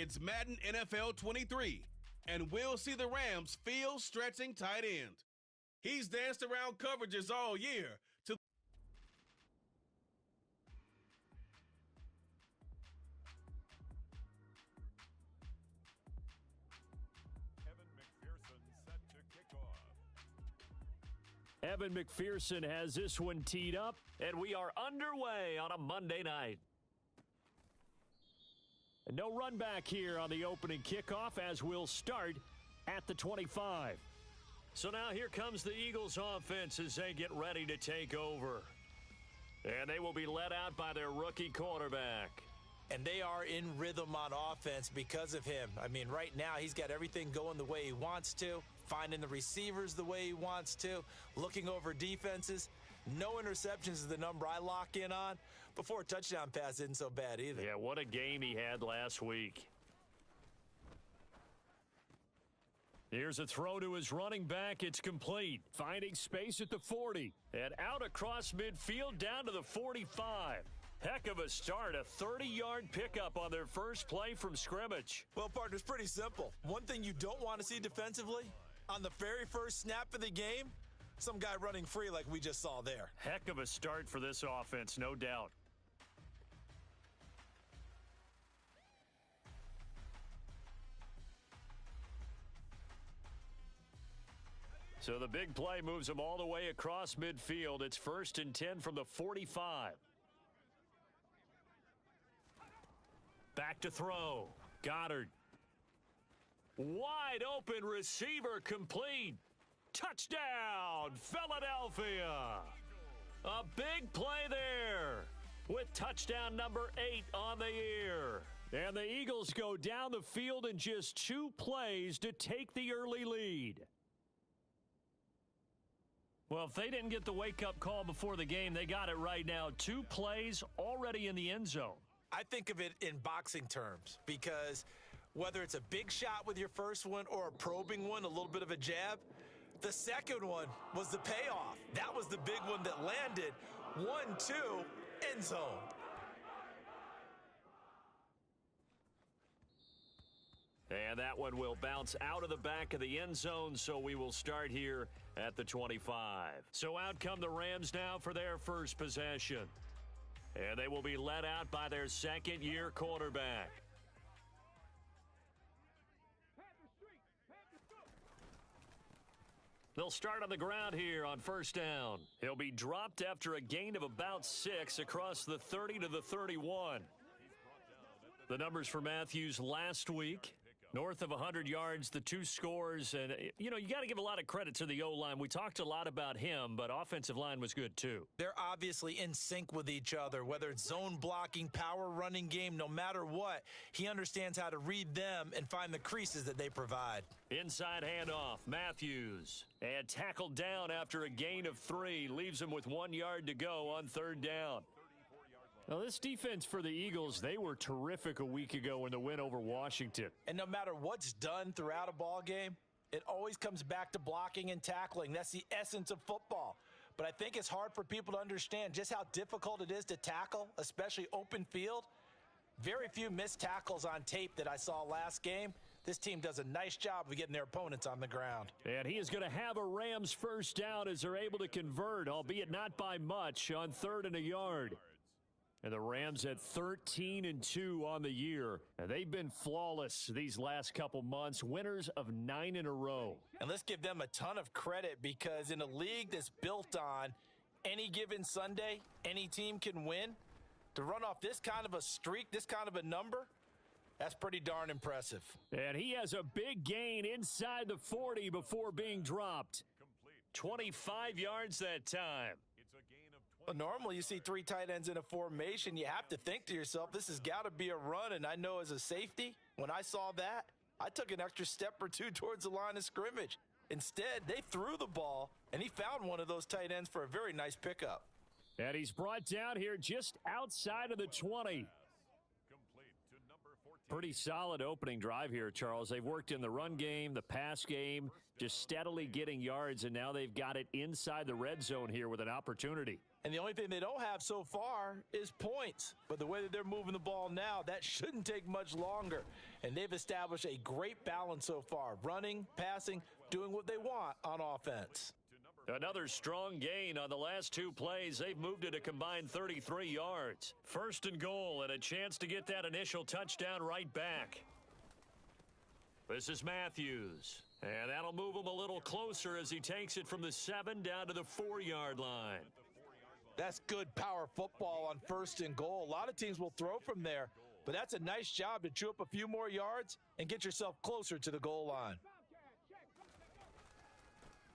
It's Madden NFL 23, and we'll see the Rams' field-stretching tight end. He's danced around coverages all year to Evan McPherson has this one teed up, and we are underway on a Monday night. And no run back here on the opening kickoff as we'll start at the 25. So now here comes the Eagles offense as they get ready to take over. And they will be led out by their rookie quarterback. And they are in rhythm on offense because of him. I mean, right now he's got everything going the way he wants to, finding the receivers the way he wants to, looking over defenses. No interceptions is the number I lock in on. Before a touchdown pass isn't so bad either. Yeah, what a game he had last week. Here's a throw to his running back. It's complete. Finding space at the 40. And out across midfield down to the 45. Heck of a start, a 30-yard pickup on their first play from scrimmage. Well, partner, it's pretty simple. One thing you don't want to see defensively, on the very first snap of the game, some guy running free like we just saw there. Heck of a start for this offense, no doubt. So the big play moves them all the way across midfield. It's 1st and 10 from the 45. Back to throw. Goddard. Wide open receiver complete. Touchdown, Philadelphia. A big play there with touchdown number 8 on the year. And the Eagles go down the field in just 2 plays to take the early lead. Well, if they didn't get the wake-up call before the game, they got it right now. 2 plays already in the end zone. I think of it in boxing terms because whether it's a big shot with your first one or a probing one, a little bit of a jab, the second one was the payoff. That was the big one that landed. 1-2, end zone. And that one will bounce out of the back of the end zone, so we will start here at the 25. So out come the Rams now for their first possession. And they will be led out by their second-year quarterback. They'll start on the ground here on first down. He'll be dropped after a gain of about 6 across the 30 to the 31. The numbers for Matthews last week. North of 100 yards, the 2 scores, and, you got to give a lot of credit to the O-line. We talked a lot about him, but offensive line was good, too. They're obviously in sync with each other, whether it's zone blocking, power running game, no matter what. He understands how to read them and find the creases that they provide. Inside handoff, Matthews. And tackled down after a gain of 3, leaves him with 1 yard to go on third down. Now, this defense for the Eagles, they were terrific a week ago in the win over Washington. And no matter what's done throughout a ball game, it always comes back to blocking and tackling. That's the essence of football. But I think it's hard for people to understand just how difficult it is to tackle, especially open field. Very few missed tackles on tape that I saw last game. This team does a nice job of getting their opponents on the ground. And he is going to have a Rams first down as they're able to convert, albeit not by much, on 3rd and a yard. And the Rams at 13-2 on the year. And they've been flawless these last couple months, winners of 9 in a row. And let's give them a ton of credit because in a league that's built on any given Sunday, any team can win. To run off this kind of a streak, this kind of a number, that's pretty darn impressive. And he has a big gain inside the 40 before being dropped. 25 yards that time. Well, normally you see 3 tight ends in a formation. You have to think to yourself, this has got to be a run. And I know as a safety, when I saw that, I took an extra step or 2 towards the line of scrimmage. Instead, they threw the ball, and he found one of those tight ends for a very nice pickup. And he's brought down here just outside of the 20. Pretty solid opening drive here, Charles. They've worked in the run game, the pass game, just steadily getting yards, and now they've got it inside the red zone here with an opportunity. And the only thing they don't have so far is points. But the way that they're moving the ball now, that shouldn't take much longer. And they've established a great balance so far. Running, passing, doing what they want on offense. Another strong gain on the last two plays. They've moved it a combined 33 yards. First and goal and a chance to get that initial touchdown right back. This is Matthews. And that'll move him a little closer as he takes it from the 7 down to the 4-yard line. That's good power football on first and goal. A lot of teams will throw from there, but that's a nice job to chew up a few more yards and get yourself closer to the goal line.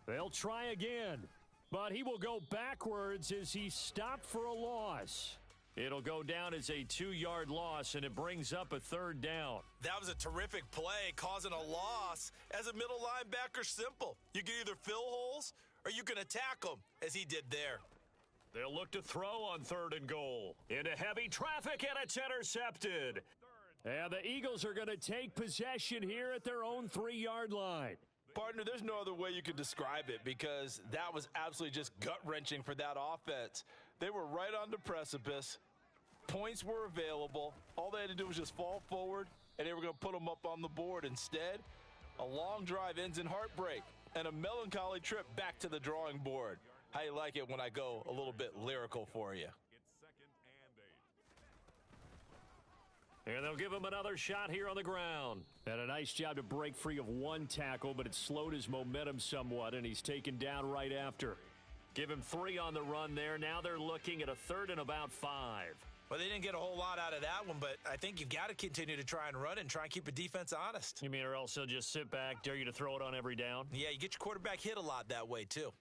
They'll try again, but he will go backwards as he stopped for a loss. It'll go down as a 2-yard loss, and it brings up a third down. That was a terrific play, causing a loss. As a middle linebacker, simple. You can either fill holes or you can attack them, as he did there. They'll look to throw on third and goal. Into heavy traffic, and it's intercepted. And the Eagles are going to take possession here at their own 3-yard line. Partner, there's no other way you could describe it because that was absolutely just gut-wrenching for that offense. They were right on the precipice. Points were available. All they had to do was just fall forward, and they were going to put them up on the board. Instead, a long drive ends in heartbreak and a melancholy trip back to the drawing board. How you like it when I go a little bit lyrical for you? And they'll give him another shot here on the ground. And a nice job to break free of one tackle, but it slowed his momentum somewhat, and he's taken down right after. Give him 3 on the run there. Now they're looking at a 3rd and about 5. Well, they didn't get a whole lot out of that one, but I think you've got to continue to try and run and try and keep the defense honest. You mean or else he'll just sit back, dare you to throw it on every down? Yeah, you get your quarterback hit a lot that way, too.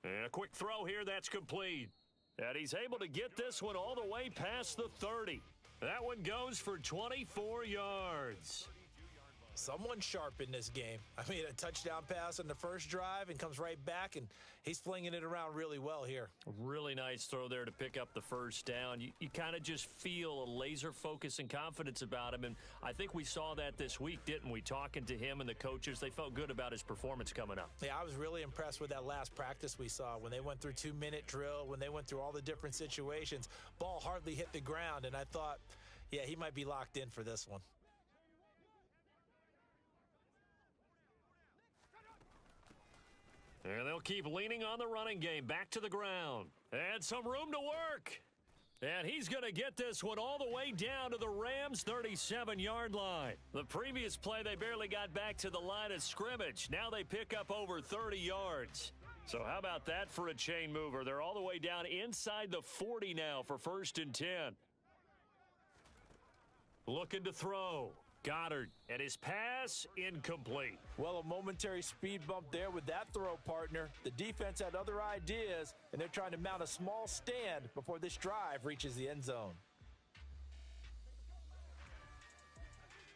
And a quick throw here, that's complete. And he's able to get this one all the way past the 30. That one goes for 24 yards. Someone sharp in this game. I mean, a touchdown pass on the first drive and comes right back, and he's flinging it around really well here. Really nice throw there to pick up the first down. You kind of just feel a laser focus and confidence about him, and I think we saw that this week, didn't we? Talking to him and the coaches, they felt good about his performance coming up. Yeah, I was really impressed with that last practice we saw when they went through 2-minute drill, when they went through all the different situations. Ball hardly hit the ground, and I thought, yeah, he might be locked in for this one. And they'll keep leaning on the running game. Back to the ground. And some room to work. And he's going to get this one all the way down to the Rams' 37-yard line. The previous play, they barely got back to the line of scrimmage. Now they pick up over 30 yards. So how about that for a chain mover? They're all the way down inside the 40 now for 1st and 10. Looking to throw. Goddard, and his pass incomplete. Well, a momentary speed bump there with that throw, partner. The defense had other ideas, and they're trying to mount a small stand before this drive reaches the end zone.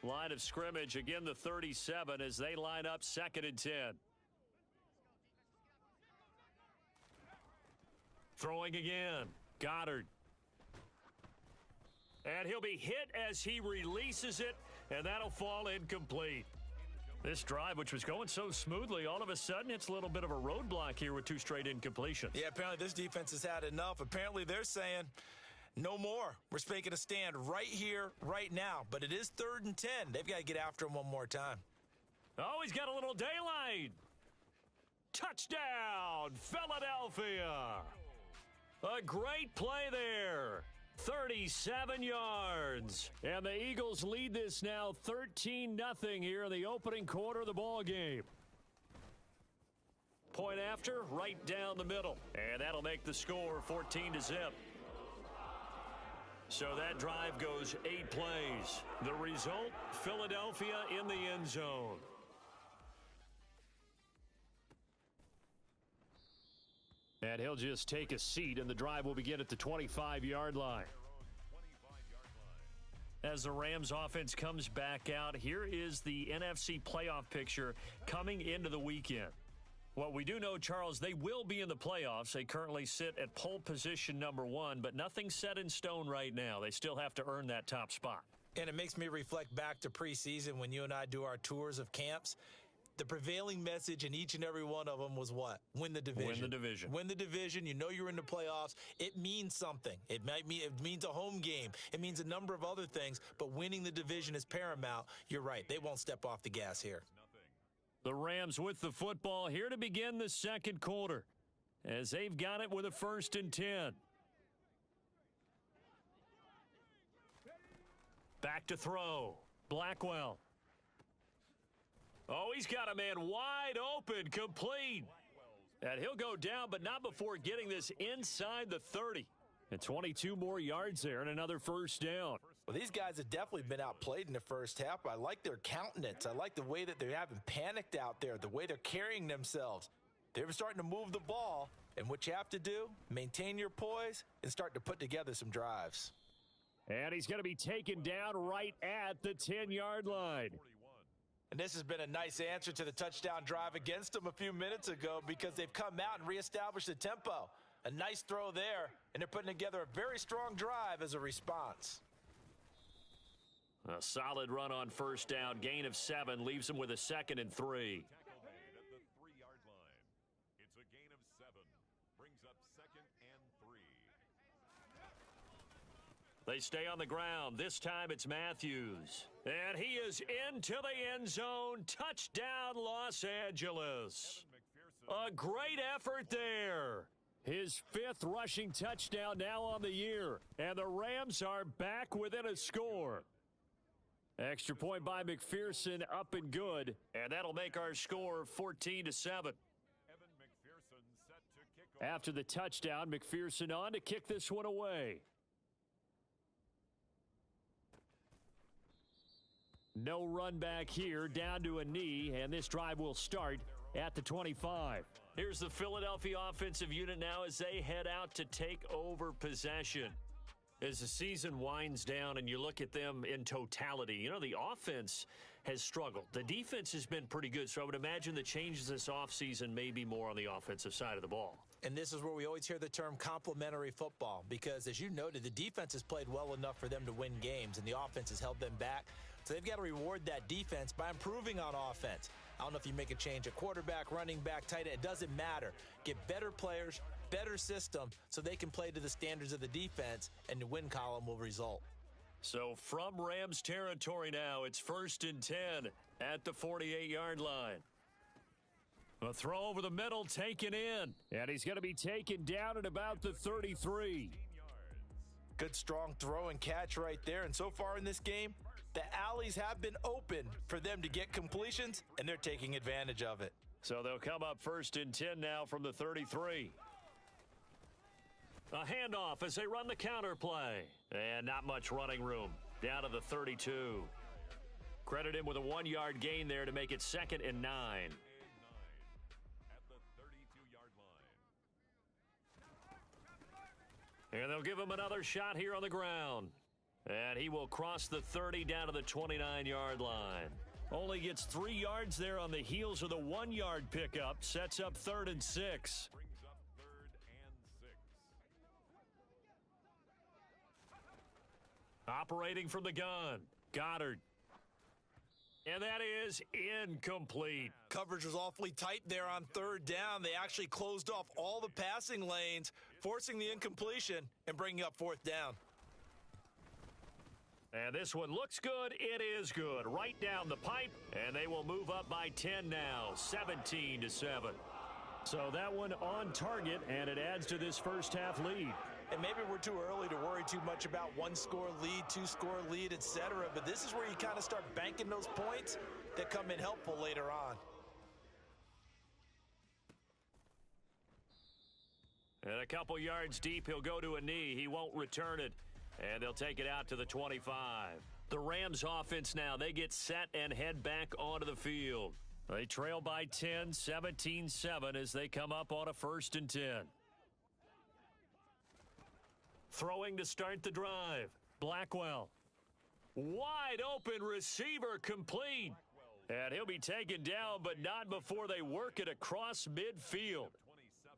Line of scrimmage, again the 37 as they line up 2nd and 10. Throwing again. Goddard. And he'll be hit as he releases it, and that'll fall incomplete. This drive, which was going so smoothly, all of a sudden it's a little bit of a roadblock here with 2 straight incompletions. Yeah, apparently this defense has had enough. Apparently they're saying, no more. We're making a stand right here, right now. But it is 3rd and 10. They've got to get after him one more time. Oh, he's got a little daylight. Touchdown, Philadelphia. A great play there. 37 yards. And the Eagles lead this now 13-0 here in the opening quarter of the ball game. Point after, right down the middle. And that'll make the score 14-0. So that drive goes 8 plays. The result, Philadelphia in the end zone. And he'll just take a seat, and the drive will begin at the 25-yard line. As the Rams offense comes back out, here is the NFC playoff picture coming into the weekend. What we do know, Charles, they will be in the playoffs. They currently sit at pole position number 1, but nothing's set in stone right now. They still have to earn that top spot. And it makes me reflect back to preseason when you and I do our tours of camps. the prevailing message in each and every one of them was what? Win the division. Win the division. Win the division. You know you're in the playoffs. It means something. It means a home game. It means a number of other things, but winning the division is paramount. You're right. They won't step off the gas here. The Rams with the football here to begin the second quarter as they've got it with a 1st and 10. Back to throw. Blackwell. Oh, he's got a man wide open, complete. And he'll go down, but not before getting this inside the 30. And 22 more yards there and another 1st down. Well, these guys have definitely been outplayed in the first half. I like their countenance. I like the way that they haven't panicked out there, the way they're carrying themselves. They're starting to move the ball, and what you have to do, maintain your poise and start to put together some drives. And he's going to be taken down right at the 10-yard line. And this has been a nice answer to the touchdown drive against them a few minutes ago because they've come out and reestablished the tempo. A nice throw there, and they're putting together a very strong drive as a response. A solid run on 1st down. Gain of 7 leaves them with a 2nd and 3. It's a gain of 7. Brings up 2nd and 3. They stay on the ground. This time it's Matthews. And he is into the end zone. Touchdown, Los Angeles. A great effort there. His 5th rushing touchdown now on the year. And the Rams are back within a score. Extra point by McPherson, up and good. And that'll make our score 14-7. After the touchdown, McPherson on to kick this one away. No run back here, down to a knee, and this drive will start at the 25. Here's the Philadelphia offensive unit now as they head out to take over possession. As the season winds down and you look at them in totality, you know, the offense has struggled. The defense has been pretty good, so I would imagine the changes this offseason may be more on the offensive side of the ball. And this is where we always hear the term complementary football because, as you noted, the defense has played well enough for them to win games, and the offense has held them back. So they've got to reward that defense by improving on offense. I don't know if you make a change at quarterback, running back, tight end. It doesn't matter. Get better players, better system, so they can play to the standards of the defense, and the win column will result. So from Rams territory now, it's 1st and 10 at the 48-yard line. A throw over the middle taken in, and he's going to be taken down at about the 33. Good strong throw and catch right there, and so far in this game, the alleys have been open for them to get completions, and they're taking advantage of it. So they'll come up 1st and 10 now from the 33. A handoff as they run the counter play. And not much running room. Down to the 32. Credit him with a 1-yard gain there to make it 2nd and 9. At the 32-yard line. And they'll give him another shot here on the ground. And he will cross the 30 down to the 29-yard line. Only gets 3 yards there on the heels of the 1-yard pickup. Sets up 3rd and 6. Brings up 3rd and 6. Operating from the gun. Goddard. And that is incomplete. Coverage was awfully tight there on 3rd down. They actually closed off all the passing lanes, forcing the incompletion and bringing up 4th down. And this one looks good. It is good. Right down the pipe, and they will move up by 10 now, 17-7. So that one on target, and it adds to this first half lead. And maybe we're too early to worry too much about 1-score lead, 2-score lead, etc. But this is where you kind of start banking those points that come in helpful later on. And a couple yards deep, he'll go to a knee. He won't return it. And they'll take it out to the 25. The Rams offense now, they get set and head back onto the field. They trail by 10, 17-7 as they come up on a 1st and 10. Throwing to start the drive. Blackwell. Wide open receiver complete. And he'll be taken down, but not before they work it across midfield.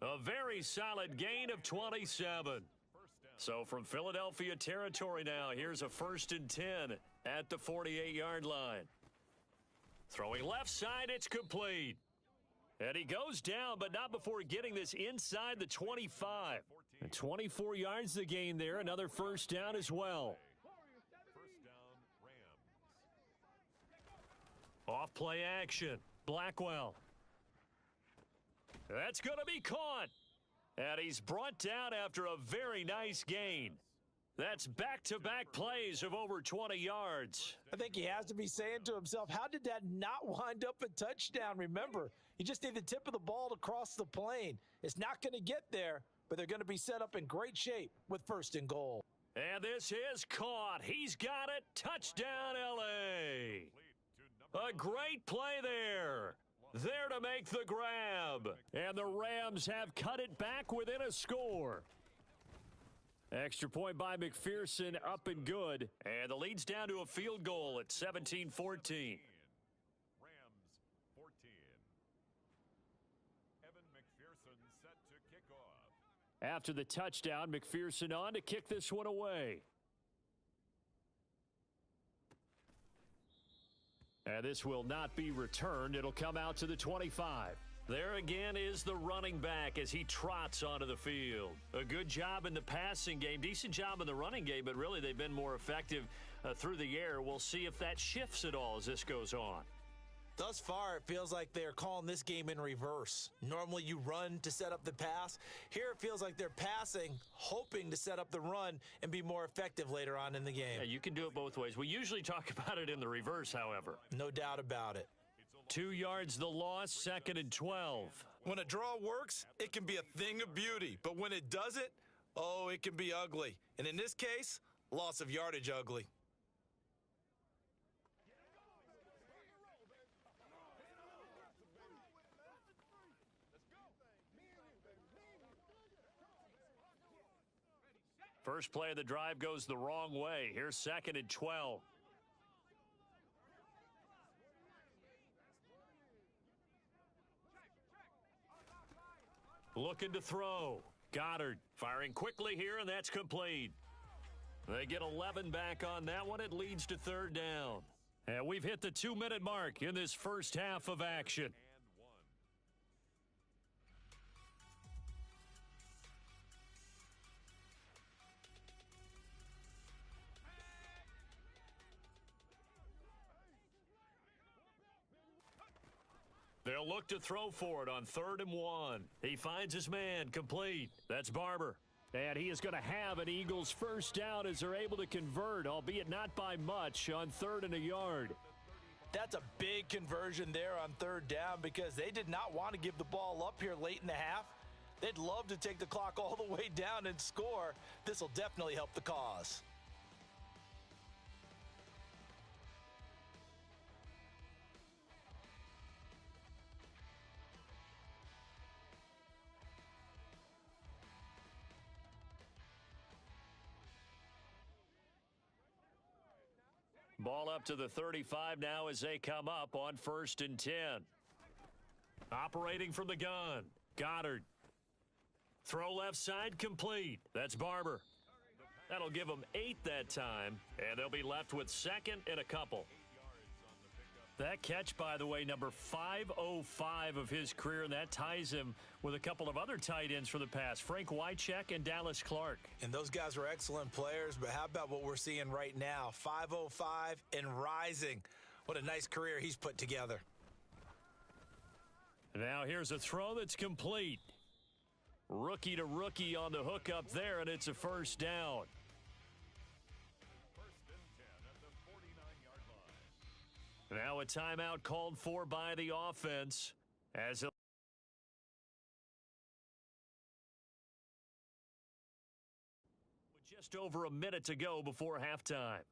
A very solid gain of 27. So from Philadelphia territory now, here's a 1st and 10 at the 48-yard line. Throwing left side, it's complete. And he goes down, but not before getting this inside the 25. And 24 yards to gain there. Another first down as well. First down, Rams. Off play action. Blackwell. That's going to be caught. And he's brought down after a very nice gain. That's back-to-back plays of over 20 yards. I think he has to be saying to himself, how did that not wind up a touchdown? Remember, you just need the tip of the ball to cross the plane. It's not going to get there, but they're going to be set up in great shape with first and goal. And this is caught. He's got it. Touchdown, L.A. A great play there. There to make the grab. And the Rams have cut it back within a score. Extra point by McPherson, up and good. And the lead's down to a field goal at 17-14. Rams 14. Evan McPherson set to kick off. After the touchdown, McPherson on to kick this one away. And this will not be returned. It'll come out to the 25. There again is the running back as he trots onto the field. A good job in the passing game, decent job in the running game, but really they've been more effective through the air. We'll see if that shifts at all as this goes on. Thus far, it feels like they're calling this game in reverse. Normally, you run to set up the pass. Here, it feels like they're passing, hoping to set up the run and be more effective later on in the game. Yeah, you can do it both ways. We usually talk about it in the reverse, however. No doubt about it. 2 yards the loss, 2nd and 12. When a draw works, it can be a thing of beauty. But when it doesn't, oh, it can be ugly. And in this case, loss of yardage ugly. First play of the drive goes the wrong way. Here's 2nd and 12. Looking to throw. Goddard firing quickly here, and that's complete. They get 11 back on that one. It leads to 3rd down. And we've hit the 2-minute mark in this first half of action. They'll look to throw for it on 3rd and 1. He finds his man, complete. That's Barber. And he is going to have an Eagles first down as they're able to convert, albeit not by much, on 3rd and a yard. That's a big conversion there on 3rd down because they did not want to give the ball up here late in the half. They'd love to take the clock all the way down and score. This will definitely help the cause. Ball up to the 35 now as they come up on 1st and 10. Operating from the gun. Goddard. Throw left side complete. That's Barber. That'll give them 8 that time, and they'll be left with 2nd and a couple. That catch, by the way, number 505 of his career, and that ties him with a couple of other tight ends for the past, Frank Wycheck and Dallas Clark. And those guys were excellent players, but how about what we're seeing right now? 505 and rising. What a nice career he's put together. Now here's a throw that's complete. Rookie to rookie on the hook up there, and it's a first down. Now a timeout called for by the offense as just over a minute to go before halftime.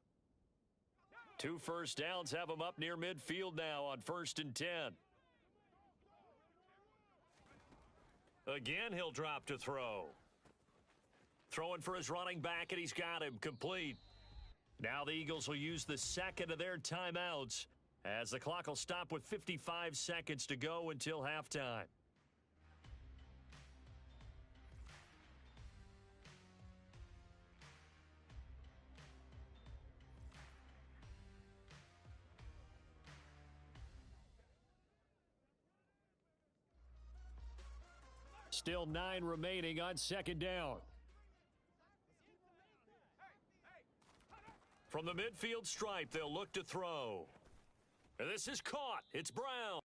2 first downs have them up near midfield now on 1st and 10. Again, he'll drop to throw. Throwing for his running back, and he's got him complete. Now the Eagles will use the 2nd of their timeouts as the clock will stop with 55 seconds to go until halftime. Still 9 remaining on second down. From the midfield stripe, they'll look to throw. And this is caught. It's Brown.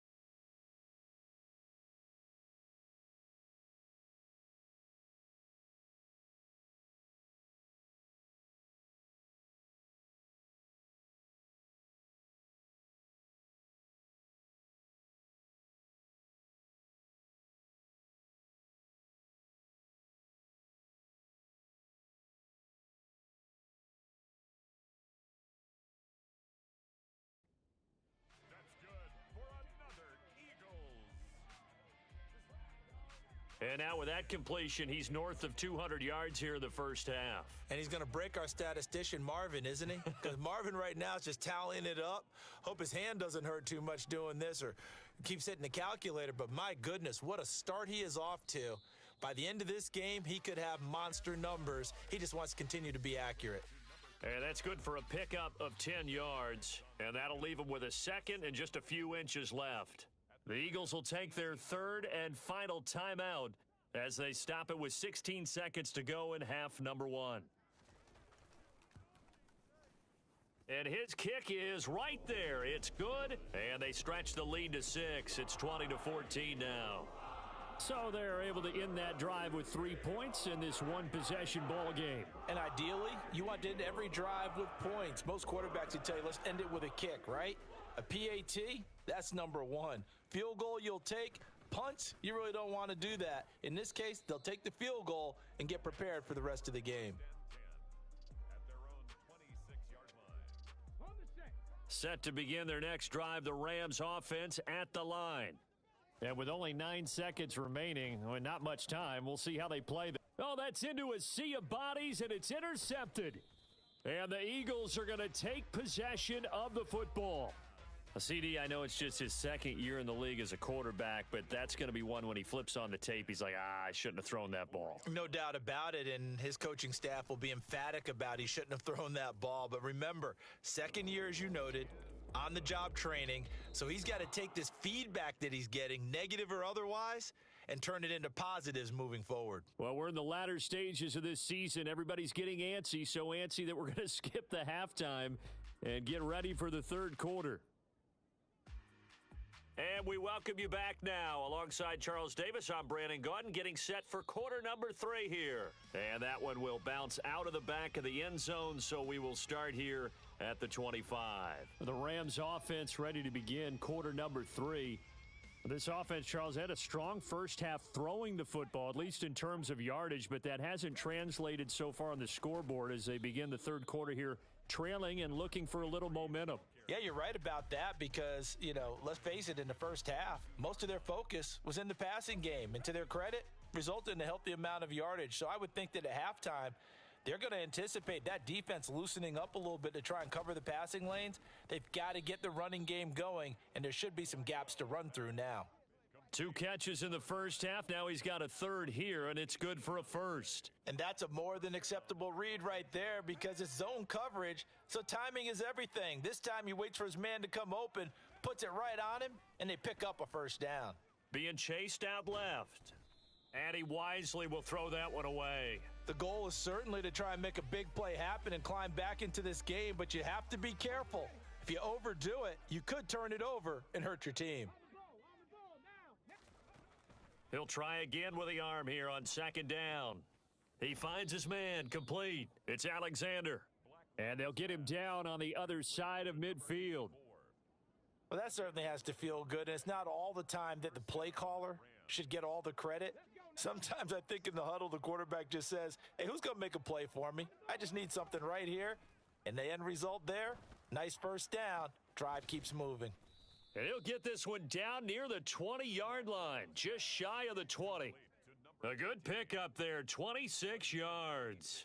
And now with that completion, he's north of 200 yards here in the first half. And he's going to break our statistician, Marvin, isn't he? Because Marvin right now is just tallying it up. Hope his hand doesn't hurt too much doing this or keeps hitting the calculator. But my goodness, what a start he is off to. By the end of this game, he could have monster numbers. He just wants to continue to be accurate. And that's good for a pickup of 10 yards. And that'll leave him with a second and just a few inches left. The Eagles will take their third and final timeout as they stop it with 16 seconds to go in half number 1. And his kick is right there. It's good, and they stretch the lead to 6. It's 20-14 now. So they're able to end that drive with 3 points in this one-possession ball game. And ideally, you want to end every drive with points. Most quarterbacks would tell you, let's end it with a kick, right? A PAT, that's number 1. Field goal you'll take. Punts, you really don't want to do that. In this case, they'll take the field goal and get prepared for the rest of the game. Set to begin their next drive, the Rams offense at the line. And with only 9 seconds remaining, not much time, we'll see how they play. Oh, that's into a sea of bodies, and it's intercepted. And the Eagles are going to take possession of the football. CD, I know it's just his second year in the league as a quarterback, but that's going to be one when he flips on the tape. He's like, I shouldn't have thrown that ball. No doubt about it, and his coaching staff will be emphatic about he shouldn't have thrown that ball. But remember, second year, as you noted, on-the-job training, so he's got to take this feedback that he's getting, negative or otherwise, and turn it into positives moving forward. Well, we're in the latter stages of this season. Everybody's getting antsy, so antsy that we're going to skip the halftime and get ready for the third quarter. And we welcome you back now. Alongside Charles Davis, I'm Brandon Gaudin, getting set for quarter number 3 here. And that one will bounce out of the back of the end zone, so we will start here at the 25. The Rams offense ready to begin quarter number 3. This offense, Charles, had a strong first half throwing the football, at least in terms of yardage, but that hasn't translated so far on the scoreboard as they begin the third quarter here, trailing and looking for a little momentum. Yeah, you're right about that because, let's face it, in the first half, most of their focus was in the passing game. And to their credit, resulted in a healthy amount of yardage. So I would think that at halftime, they're going to anticipate that defense loosening up a little bit to try and cover the passing lanes. They've got to get the running game going, and there should be some gaps to run through now. 2 catches in the first half. Now he's got a third here, and it's good for a first. And that's a more than acceptable read right there because it's zone coverage, so timing is everything. This time he waits for his man to come open, puts it right on him, and they pick up a first down. Being chased out left. And he wisely will throw that one away. The goal is certainly to try and make a big play happen and climb back into this game, but you have to be careful. If you overdo it, you could turn it over and hurt your team. He'll try again with the arm here on second down. He finds his man, complete. It's Alexander. And they'll get him down on the other side of midfield. Well, that certainly has to feel good, and it's not all the time that the play caller should get all the credit. Sometimes I think in the huddle, the quarterback just says, hey, who's going to make a play for me? I just need something right here. And the end result there, nice first down. Drive keeps moving. And he'll get this one down near the 20-yard line, just shy of the 20. A good pickup there, 26 yards.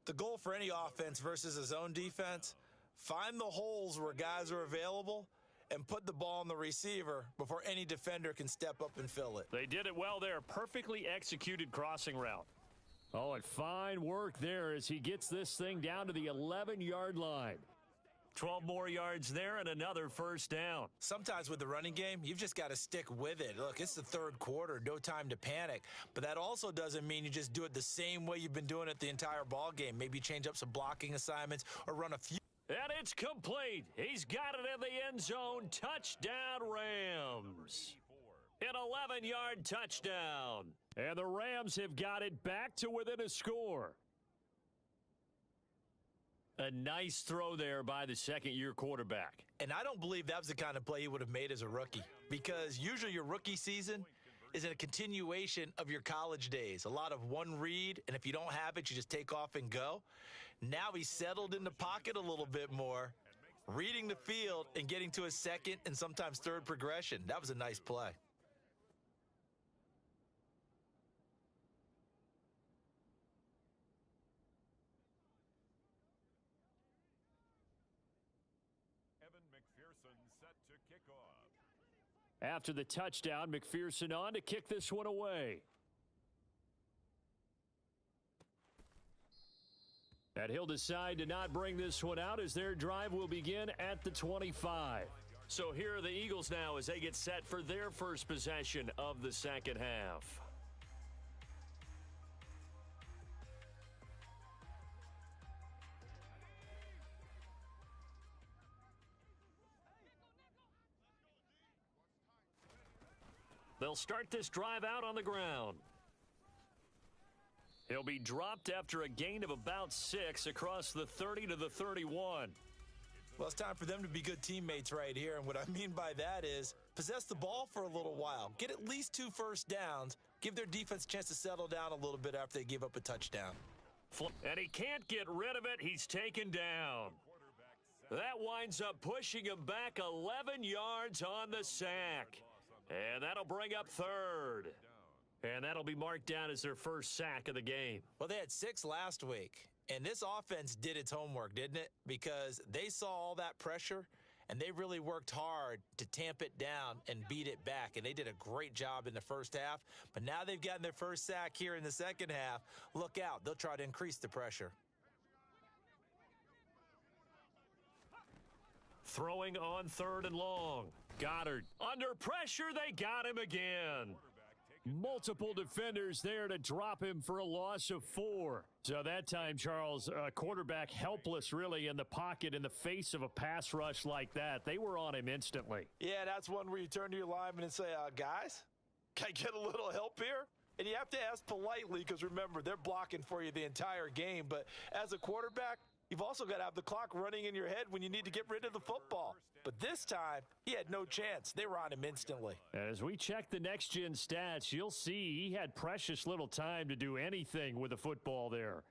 The goal for any offense versus a zone defense, find the holes where guys are available and put the ball on the receiver before any defender can step up and fill it. They did it well there, perfectly executed crossing route. Oh, and fine work there as he gets this thing down to the 11-yard line. 12 more yards there and another first down. Sometimes with the running game, you've just got to stick with it. Look, it's the third quarter, no time to panic. But that also doesn't mean you just do it the same way you've been doing it the entire ball game. Maybe change up some blocking assignments or run a few. And it's complete. He's got it in the end zone. Touchdown, Rams. An 11-yard touchdown. And the Rams have got it back to within a score. A nice throw there by the second-year quarterback. And I don't believe that was the kind of play he would have made as a rookie, because usually your rookie season is in a continuation of your college days. A lot of one read, and if you don't have it, you just take off and go. Now he's settled in the pocket a little bit more, reading the field and getting to his second and sometimes third progression. That was a nice play. Set to kick off. After the touchdown, McPherson on to kick this one away. And he'll decide to not bring this one out as their drive will begin at the 25. So here are the Eagles now as they get set for their first possession of the second half. They'll start this drive out on the ground. He'll be dropped after a gain of about 6 across the 30 to the 31. Well, it's time for them to be good teammates right here. And what I mean by that is possess the ball for a little while. Get at least 2 first downs. Give their defense a chance to settle down a little bit after they give up a touchdown. And he can't get rid of it. He's taken down. That winds up pushing him back 11 yards on the sack. And that'll bring up third. And that'll be marked down as their first sack of the game. Well, they had 6 last week. And this offense did its homework, didn't it? Because they saw all that pressure, and they really worked hard to tamp it down and beat it back. And they did a great job in the first half. But now they've gotten their first sack here in the second half. Look out. They'll try to increase the pressure. Throwing on 3rd and long. Goddard. Under pressure, they got him again. Multiple defenders there to drop him for a loss of 4. So that time, Charles, quarterback helpless really in the pocket in the face of a pass rush like that. They were on him instantly. Yeah, that's one where you turn to your lineman and say, guys, can I get a little help here? And you have to ask politely because, remember, they're blocking for you the entire game. But as a quarterback, you've also got to have the clock running in your head when you need to get rid of the football. But this time, he had no chance. They were on him instantly. As we check the next-gen stats, you'll see he had precious little time to do anything with the football there.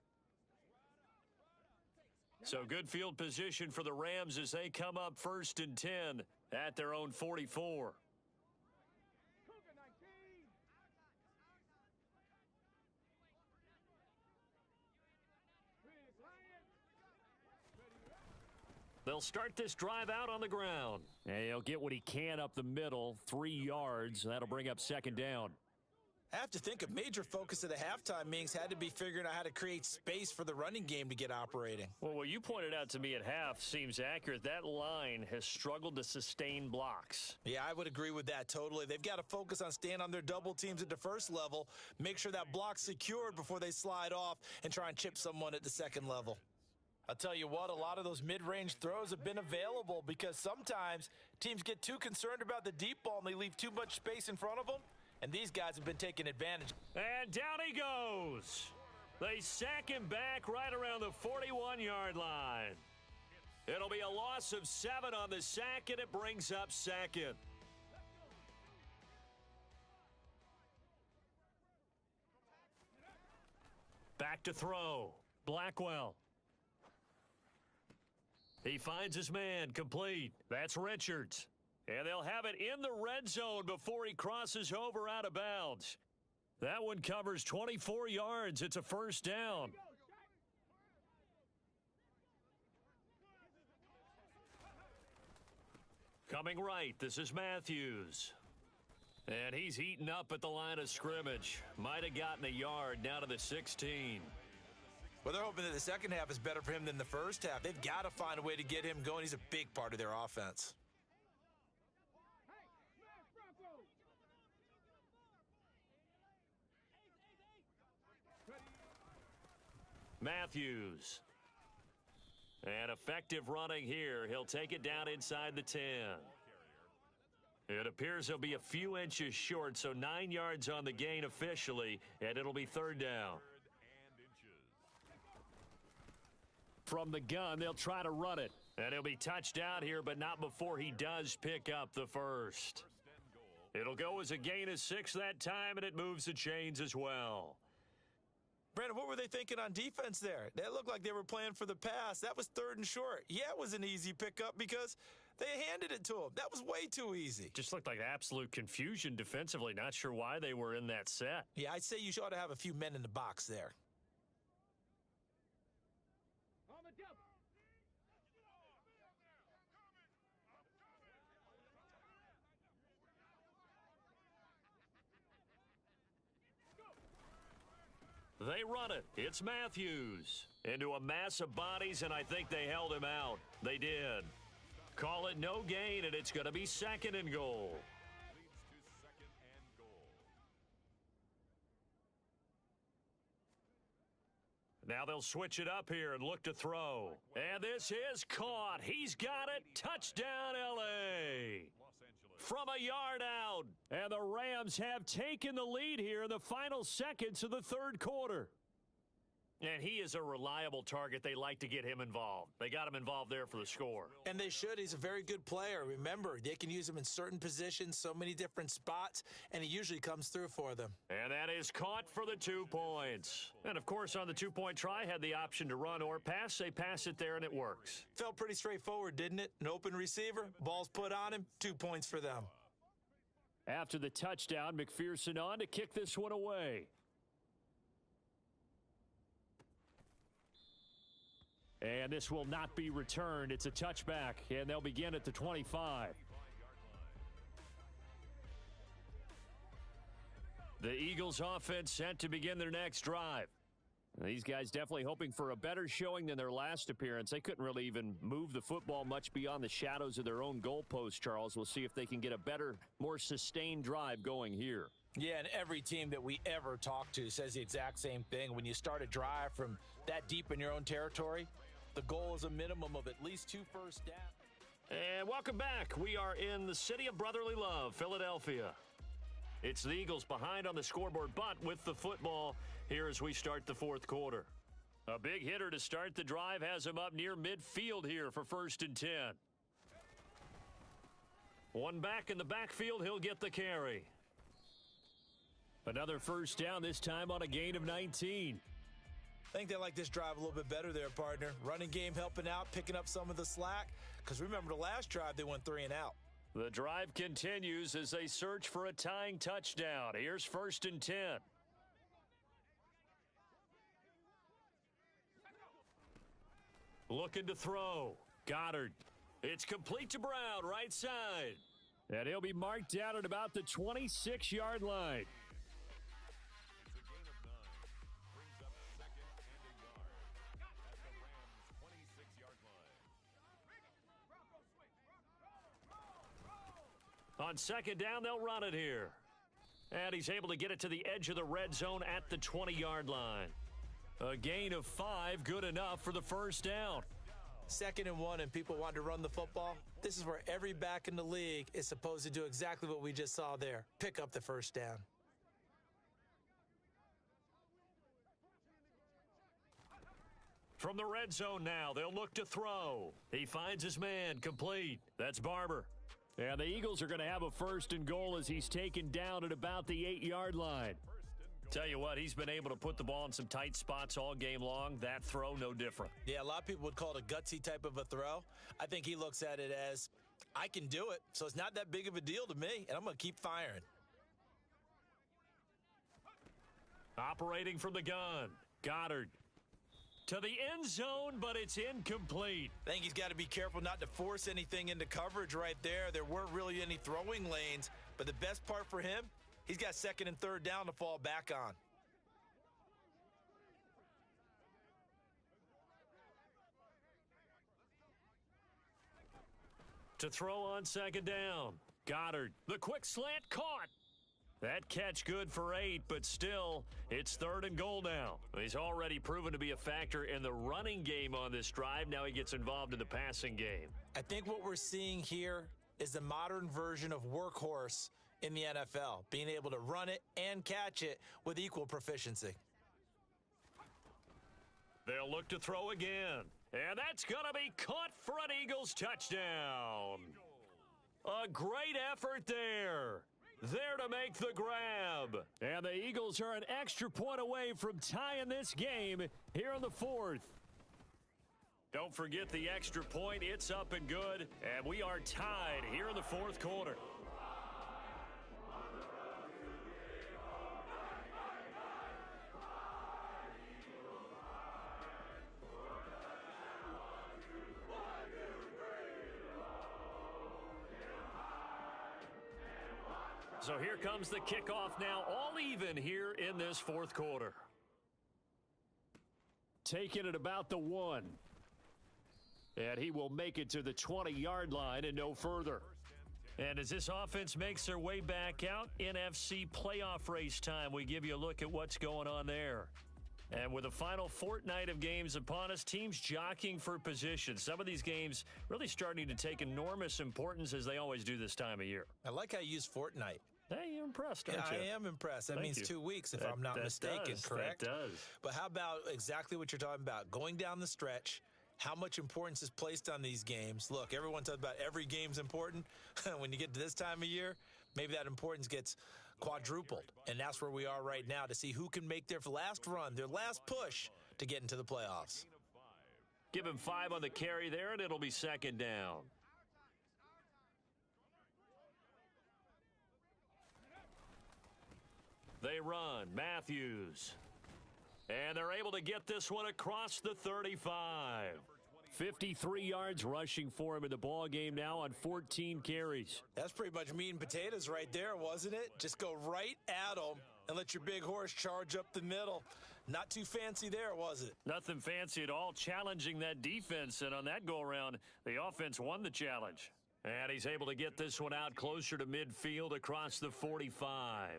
So good field position for the Rams as they come up 1st and 10 at their own 44. They'll start this drive out on the ground. And he'll get what he can up the middle, 3 yards. That'll bring up 2nd down. I have to think a major focus of the halftime meetings had to be figuring out how to create space for the running game to get operating. Well, what you pointed out to me at half seems accurate. That line has struggled to sustain blocks. Yeah, I would agree with that totally. They've got to focus on staying on their double teams at the first level, make sure that block's secured before they slide off and try and chip someone at the second level. I'll tell you what, a lot of those mid-range throws have been available because sometimes teams get too concerned about the deep ball and they leave too much space in front of them, and these guys have been taking advantage. And down he goes. They sack him back right around the 41-yard line. It'll be a loss of 7 on the sack, and it brings up 2nd. Back to throw. Blackwell. He finds his man, complete. That's Richards. And they'll have it in the red zone before he crosses over out of bounds. That one covers 24 yards. It's a 1st down. Coming right, this is Matthews. And he's eaten up at the line of scrimmage. Might have gotten a yard down to the 16. Well, they're hoping that the second half is better for him than the first half. They've got to find a way to get him going. He's a big part of their offense. Matthews. And effective running here. He'll take it down inside the 10. It appears he'll be a few inches short, so 9 yards on the gain officially, and it'll be third down. From the gun, they'll try to run it. And he'll be touched down here, but not before he does pick up the first. It'll go as a gain of 6 that time, and it moves the chains as well. Brandon, what were they thinking on defense there? They looked like they were playing for the pass. That was 3rd and short. Yeah, it was an easy pickup because they handed it to him. That was way too easy. Just looked like absolute confusion defensively. Not sure why they were in that set. Yeah, I'd say you ought to have a few men in the box there. They run it. It's Matthews into a mass of bodies, and I think they held him out. They did. Call it no gain, and it's going to be 2nd and goal. Now they'll switch it up here and look to throw. And this is caught. He's got it. Touchdown, L.A. From a yard out. And the Rams have taken the lead here in the final seconds of the third quarter. And he is a reliable target. They like to get him involved. They got him involved there for the score. And they should. He's a very good player. Remember, they can use him in certain positions, so many different spots, and he usually comes through for them. And that is caught for the 2 points. And, of course, on the two-point try, had the option to run or pass. They pass it there, and it works. Felt pretty straightforward, didn't it? An open receiver, ball's put on him, 2 points for them. After the touchdown, McPherson on to kick this one away. And this will not be returned. It's a touchback, and they'll begin at the 25. The Eagles offense set to begin their next drive. These guys definitely hoping for a better showing than their last appearance. They couldn't really even move the football much beyond the shadows of their own goalpost, Charles. We'll see if they can get a better, more sustained drive going here. Yeah, and every team that we ever talk to says the exact same thing. When you start a drive from that deep in your own territory, the goal is a minimum of at least 2 first downs. And welcome back. We are in the city of brotherly love, Philadelphia. It's the Eagles behind on the scoreboard, but with the football here as we start the fourth quarter. A big hitter to start the drive has him up near midfield here for 1st and 10. One back in the backfield, he'll get the carry. Another first down, this time on a gain of 19. I think they like this drive a little bit better there, partner. Running game helping out, picking up some of the slack. Because remember, the last drive, they went 3 and out. The drive continues as they search for a tying touchdown. Here's 1st and 10. Looking to throw. Goddard. It's complete to Brown, right side. And he'll be marked down at about the 26-yard line. On 2nd down, they'll run it here. And he's able to get it to the edge of the red zone at the 20-yard line. A gain of 5, good enough for the first down. 2nd and 1, and people want to run the football. This is where every back in the league is supposed to do exactly what we just saw there. Pick up the first down. From the red zone now, they'll look to throw. He finds his man, complete. That's Barber. And the Eagles are going to have a 1st and goal as he's taken down at about the 8-yard line. Tell you what, he's been able to put the ball in some tight spots all game long. That throw, no different. Yeah, a lot of people would call it a gutsy type of a throw. I think he looks at it as, I can do it, so it's not that big of a deal to me, and I'm going to keep firing. Operating from the gun, Goddard. To the end zone, but it's incomplete. I think he's got to be careful not to force anything into coverage right there. There weren't really any throwing lanes, but the best part for him, he's got 2nd and 3rd down to fall back on. To throw on second down. Goddard, the quick slant caught. That catch good for 8, but still, it's 3rd and goal now. He's already proven to be a factor in the running game on this drive. Now he gets involved in the passing game. I think what we're seeing here is the modern version of workhorse in the NFL, being able to run it and catch it with equal proficiency. They'll look to throw again. And that's going to be caught for an Eagles touchdown. A great effort there. There to make the grab. And the Eagles are an extra point away from tying this game here in the 4th. Don't forget the extra point. It's up and good. And we are tied here in the 4th quarter. So here comes the kickoff now, all even here in this 4th quarter. Taking it about the 1. And he will make it to the 20-yard line and no further. And as this offense makes their way back out, NFC playoff race time, we give you a look at what's going on there. And with the final fortnight of games upon us, teams jockeying for position. Some of these games really starting to take enormous importance as they always do this time of year. I like how you use fortnight. Hey, you're impressed, aren't you? I am impressed. That means 2 weeks, if I'm not mistaken, correct? That does. But how about exactly what you're talking about? Going down the stretch, how much importance is placed on these games? Look, everyone talks about every game's important. When you get to this time of year, maybe that importance gets quadrupled. And that's where we are right now to see who can make their last run, their last push to get into the playoffs. Give him 5 on the carry there, and it'll be 2nd down. They run. Matthews. And they're able to get this one across the 35. 53 yards rushing for him in the ball game now on 14 carries. That's pretty much meat and potatoes right there, wasn't it? Just go right at them and let your big horse charge up the middle. Not too fancy there, was it? Nothing fancy at all, challenging that defense. And on that go-around, the offense won the challenge. And he's able to get this one out closer to midfield across the 45.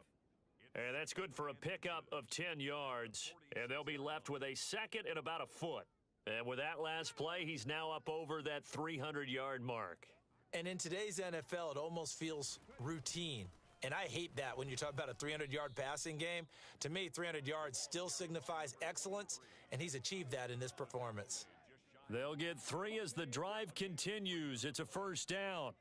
And that's good for a pickup of 10 yards. And they'll be left with a 2nd and about a foot. And with that last play, he's now up over that 300-yard mark. And in today's NFL, it almost feels routine. And I hate that when you talk about a 300-yard passing game. To me, 300 yards still signifies excellence, and he's achieved that in this performance. They'll get 3 as the drive continues. It's a 1st down.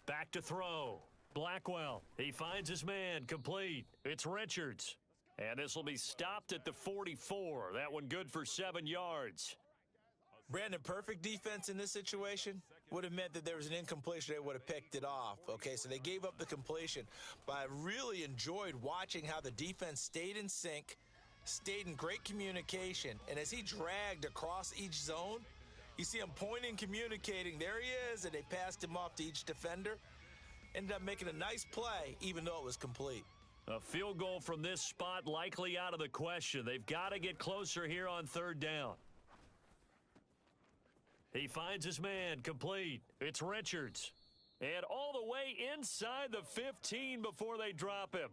Back to throw. Blackwell. He finds his man. Complete. It's Richards. And this will be stopped at the 44. That one good for 7 yards. Brandon, perfect defense in this situation would have meant that there was an incompletion. They would have picked it off. Okay, so they gave up the completion. But I really enjoyed watching how the defense stayed in sync, stayed in great communication. And as he dragged across each zone, you see him pointing, communicating. There he is, and they passed him off to each defender. Ended up making a nice play, even though it was complete. A field goal from this spot likely out of the question. They've got to get closer here on 3rd down. He finds his man. Complete. It's Richards. And all the way inside the 15 before they drop him.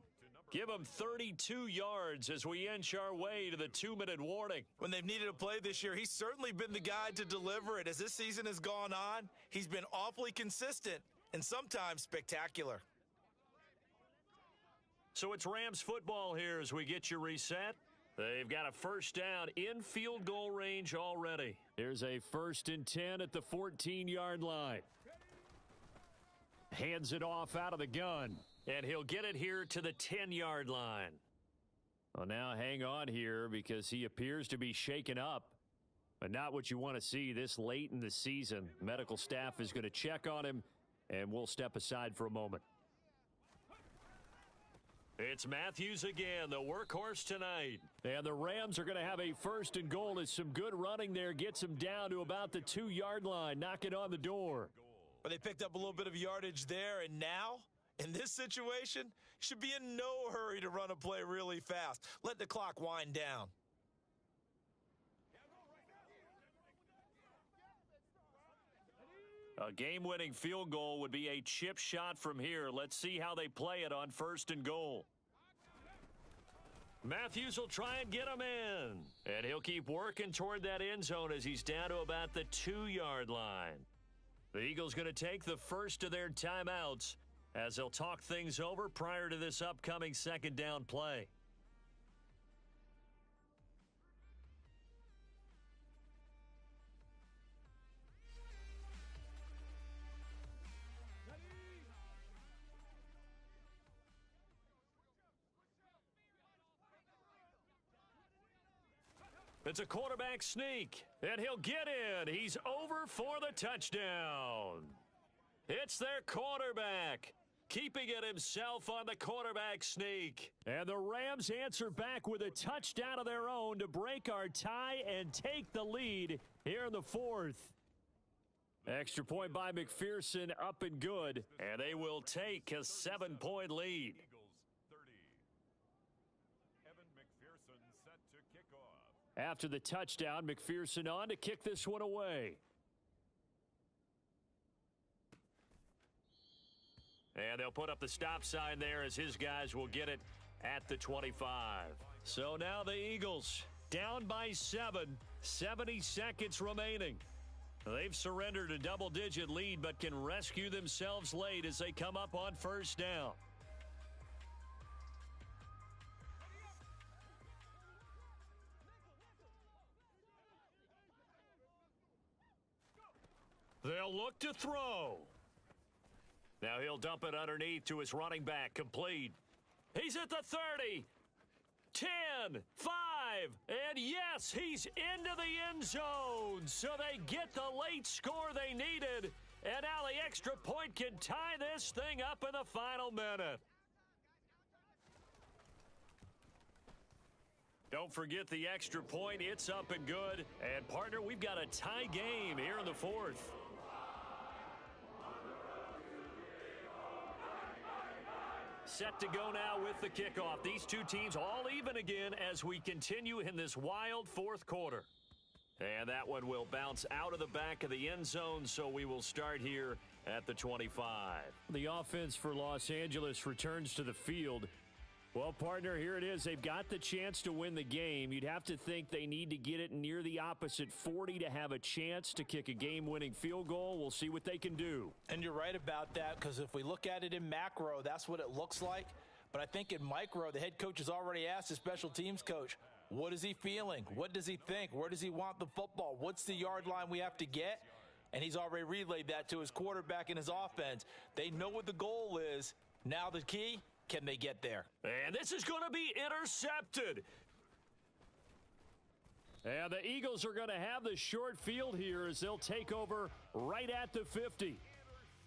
Give him 32 yards as we inch our way to the 2-minute warning. When they've needed a play this year, he's certainly been the guy to deliver it. As this season has gone on, he's been awfully consistent and sometimes spectacular. So it's Rams football here as we get you reset. They've got a 1st down in field goal range already. Here's a 1st and 10 at the 14-yard line. Hands it off out of the gun. And he'll get it here to the 10-yard line. Well, now hang on here because he appears to be shaken up. But not what you want to see this late in the season. Medical staff is going to check on him, and we'll step aside for a moment. It's Matthews again, the workhorse tonight. And the Rams are going to have a 1st and goal as some good running there gets him down to about the 2-yard line, knocking on the door. Well, they picked up a little bit of yardage there, and now, in this situation, should be in no hurry to run a play really fast. Let the clock wind down. A game-winning field goal would be a chip shot from here. Let's see how they play it on 1st and goal. Matthews will try and get him in. And he'll keep working toward that end zone as he's down to about the 2-yard line. The Eagles going to take the first of their timeouts as they'll talk things over prior to this upcoming 2nd down play. It's a quarterback sneak, and he'll get in. He's over for the touchdown. It's their quarterback, keeping it himself on the quarterback sneak. And the Rams answer back with a touchdown of their own to break our tie and take the lead here in the 4th. Extra point by McPherson, up and good, and they will take a 7-point lead. After the touchdown, McPherson on to kick this one away. And they'll put up the stop sign there as his guys will get it at the 25. So now the Eagles down by 7, 70 seconds remaining. They've surrendered a double-digit lead but can rescue themselves late as they come up on 1st down. They'll look to throw. Now he'll dump it underneath to his running back. Complete. He's at the 30. 10, 5, and yes, he's into the end zone. So they get the late score they needed. And now the extra point can tie this thing up in the final minute. Don't forget the extra point. It's up and good. And, partner, we've got a tie game here in the 4th. Set to go now with the kickoff. These two teams all even again as we continue in this wild 4th quarter. And that one will bounce out of the back of the end zone, so we will start here at the 25. The offense for Los Angeles returns to the field. Well, partner, here it is. They've got the chance to win the game. You'd have to think they need to get it near the opposite 40 to have a chance to kick a game-winning field goal. We'll see what they can do. And you're right about that, because if we look at it in macro, that's what it looks like. But I think in micro, the head coach has already asked the special teams coach, what is he feeling? What does he think? Where does he want the football? What's the yard line we have to get? And he's already relayed that to his quarterback and his offense. They know what the goal is. Now the key, can they get there? And this is going to be intercepted. And the Eagles are going to have the short field here as they'll take over right at the 50.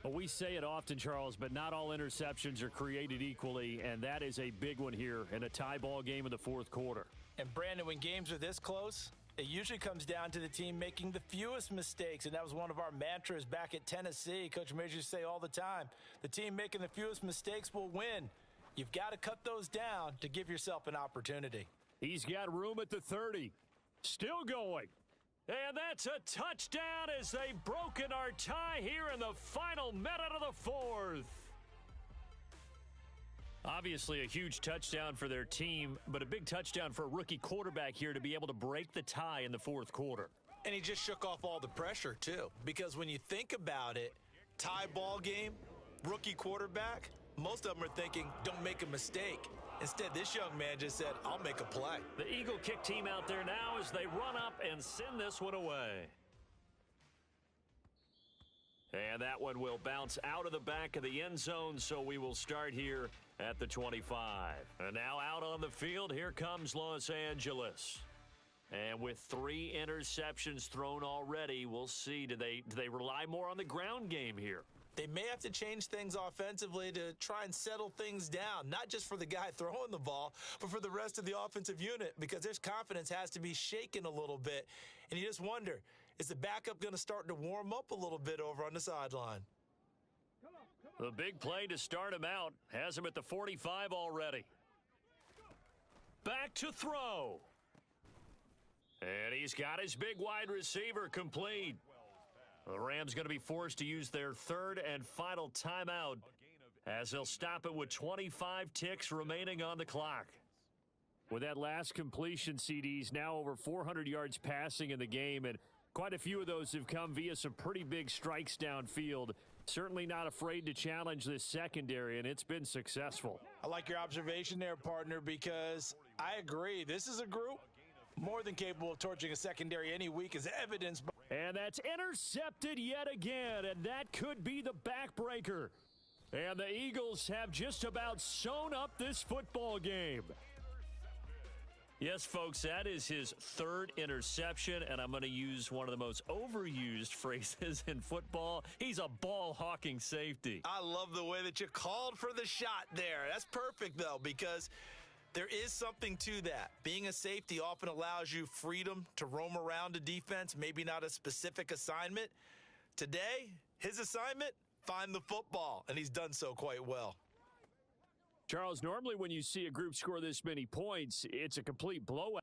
Well, we say it often, Charles, but not all interceptions are created equally, and that is a big one here in a tie ball game in the 4th quarter. And, Brandon, when games are this close, it usually comes down to the team making the fewest mistakes, and that was one of our mantras back at Tennessee. Coach Major used to say all the time, the team making the fewest mistakes will win. You've got to cut those down to give yourself an opportunity. He's got room at the 30. Still going. And that's a touchdown as they've broken our tie here in the final minute of the 4th. Obviously a huge touchdown for their team, but a big touchdown for a rookie quarterback here to be able to break the tie in the 4th quarter. And he just shook off all the pressure, too. Because when you think about it, tie ball game, rookie quarterback, most of them are thinking, don't make a mistake. Instead, this young man just said, I'll make a play. The Eagle kick team out there now as they run up and send this one away. And that one will bounce out of the back of the end zone, so we will start here at the 25. And now out on the field, here comes Los Angeles. And with 3 interceptions thrown already, we'll see, do they rely more on the ground game here? They may have to change things offensively to try and settle things down, not just for the guy throwing the ball, but for the rest of the offensive unit, because their confidence has to be shaken a little bit. And you just wonder, is the backup going to start to warm up a little bit over on the sideline? The big play to start him out has him at the 45 already. Back to throw. And he's got his big wide receiver complete. The Rams going to be forced to use their third and final timeout as they'll stop it with 25 ticks remaining on the clock. With that last completion, CD's now over 400 yards passing in the game, and quite a few of those have come via some pretty big strikes downfield. Certainly not afraid to challenge this secondary, and it's been successful. I like your observation there, partner, because I agree. This is a group more than capable of torching a secondary any week, as evidenced by. And that's intercepted yet again, and that could be the backbreaker. And the Eagles have just about sewn up this football game. Yes, folks, that is his third interception, and I'm going to use one of the most overused phrases in football. He's a ball-hawking safety. I love the way that you called for the shot there. That's perfect, though, because there is something to that. Being a safety often allows you freedom to roam around a defense, maybe not a specific assignment. Today, his assignment, find the football, and he's done so quite well. Charles, normally when you see a group score this many points, it's a complete blowout.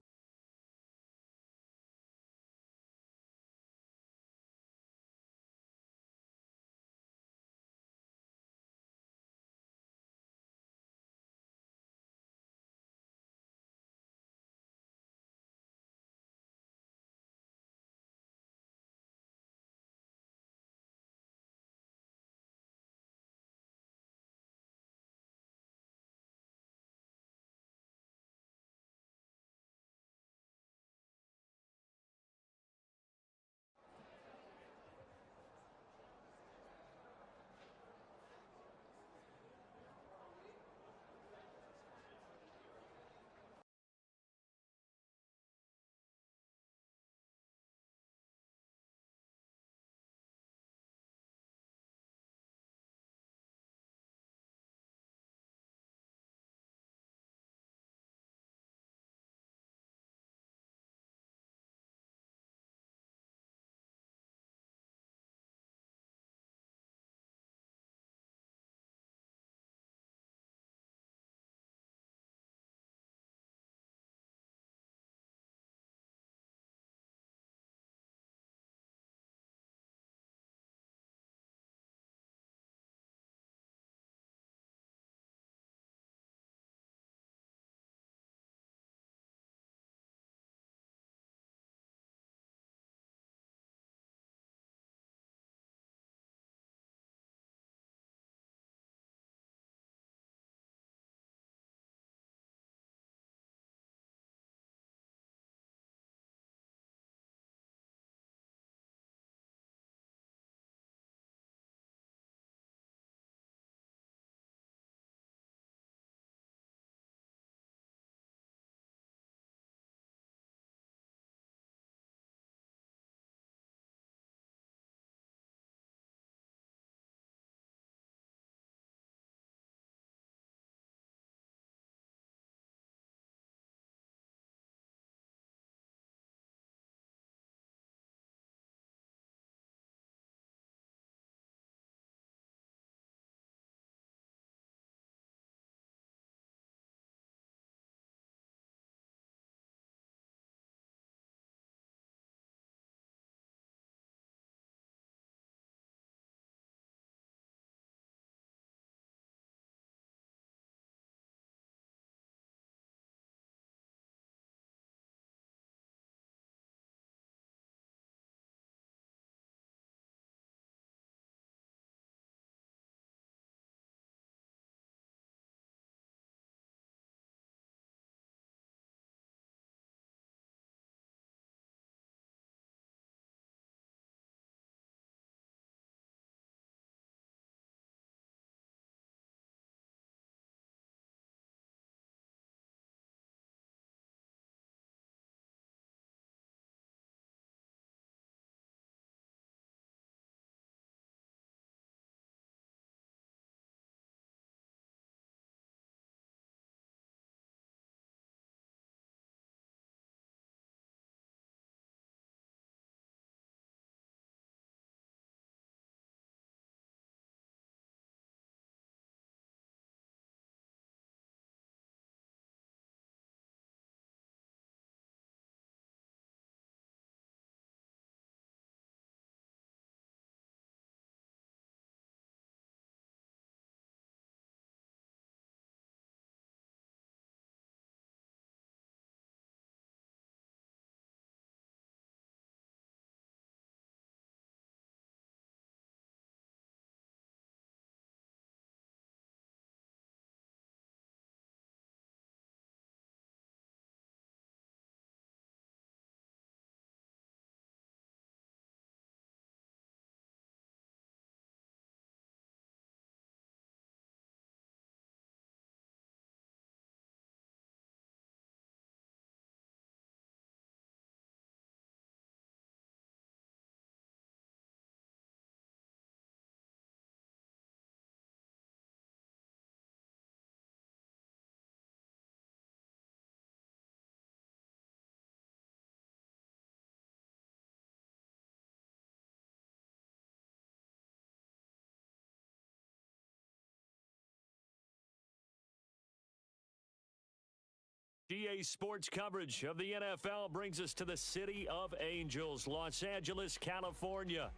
GA Sports coverage of the NFL brings us to the City of Angels, Los Angeles, California.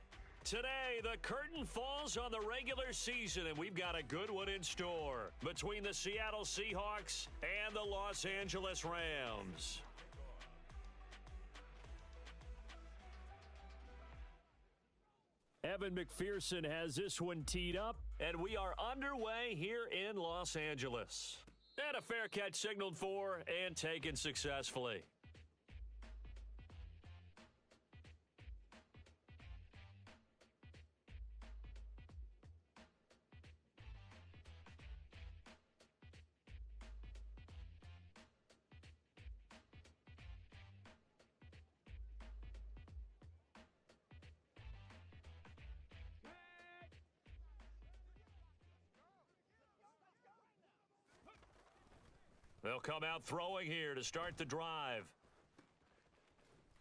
Today, the curtain falls on the regular season, and we've got a good one in store between the Seattle Seahawks and the Los Angeles Rams. Evan McPherson has this one teed up, and we are underway here in Los Angeles. And a fair catch signaled for and taken successfully. They'll come out throwing here to start the drive.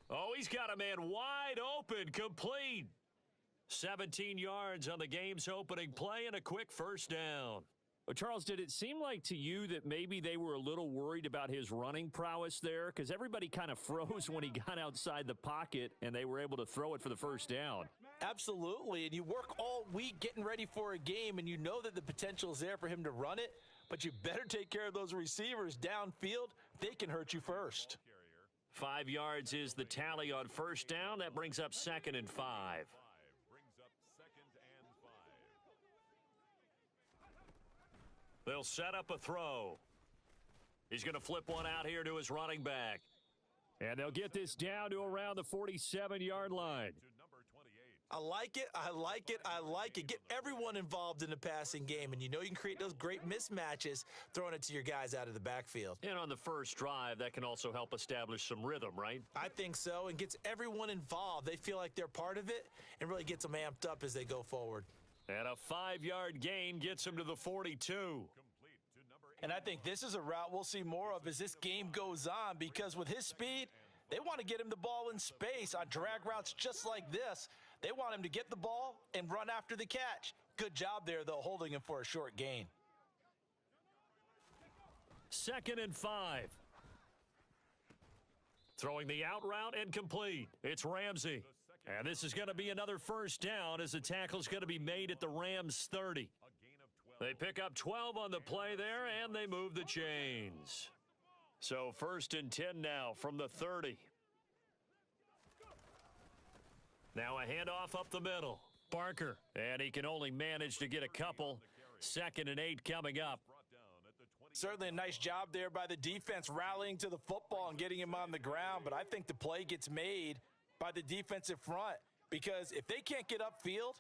Oh, he's got a man wide open, complete. 17 yards on the game's opening play and a quick first down. Well, Charles, did it seem like to you that maybe they were a little worried about his running prowess there? Because everybody kind of froze when he got outside the pocket and they were able to throw it for the first down. Absolutely, and you work all week getting ready for a game, and you know that the potential is there for him to run it, but you better take care of those receivers downfield. They can hurt you first. 5 yards is the tally on first down. That brings up 2nd and 5. They'll set up a throw. He's going to flip one out here to his running back. And they'll get this down to around the 47-yard line. I like it. I like it. I like it. Get everyone involved in the passing game, and you know you can create those great mismatches throwing it to your guys out of the backfield. And on the first drive, that can also help establish some rhythm, right? I think so, and gets everyone involved. They feel like they're part of it and really gets them amped up as they go forward. And a 5-yard gain gets him to the 42. And I think this is a route we'll see more of as this game goes on, because with his speed, they want to get him the ball in space on drag routes just like this. They want him to get the ball and run after the catch. Good job there, though, holding him for a short gain. 2nd and 5. Throwing the out route and complete. It's Ramsey. And this is going to be another first down as the tackle's going to be made at the Rams 30. They pick up 12 on the play there, and they move the chains. So 1st and 10 now from the 30. Now a handoff up the middle. Barker, and he can only manage to get a couple. 2nd and 8 coming up. Certainly a nice job there by the defense rallying to the football and getting him on the ground, but I think the play gets made by the defensive front, because if they can't get upfield,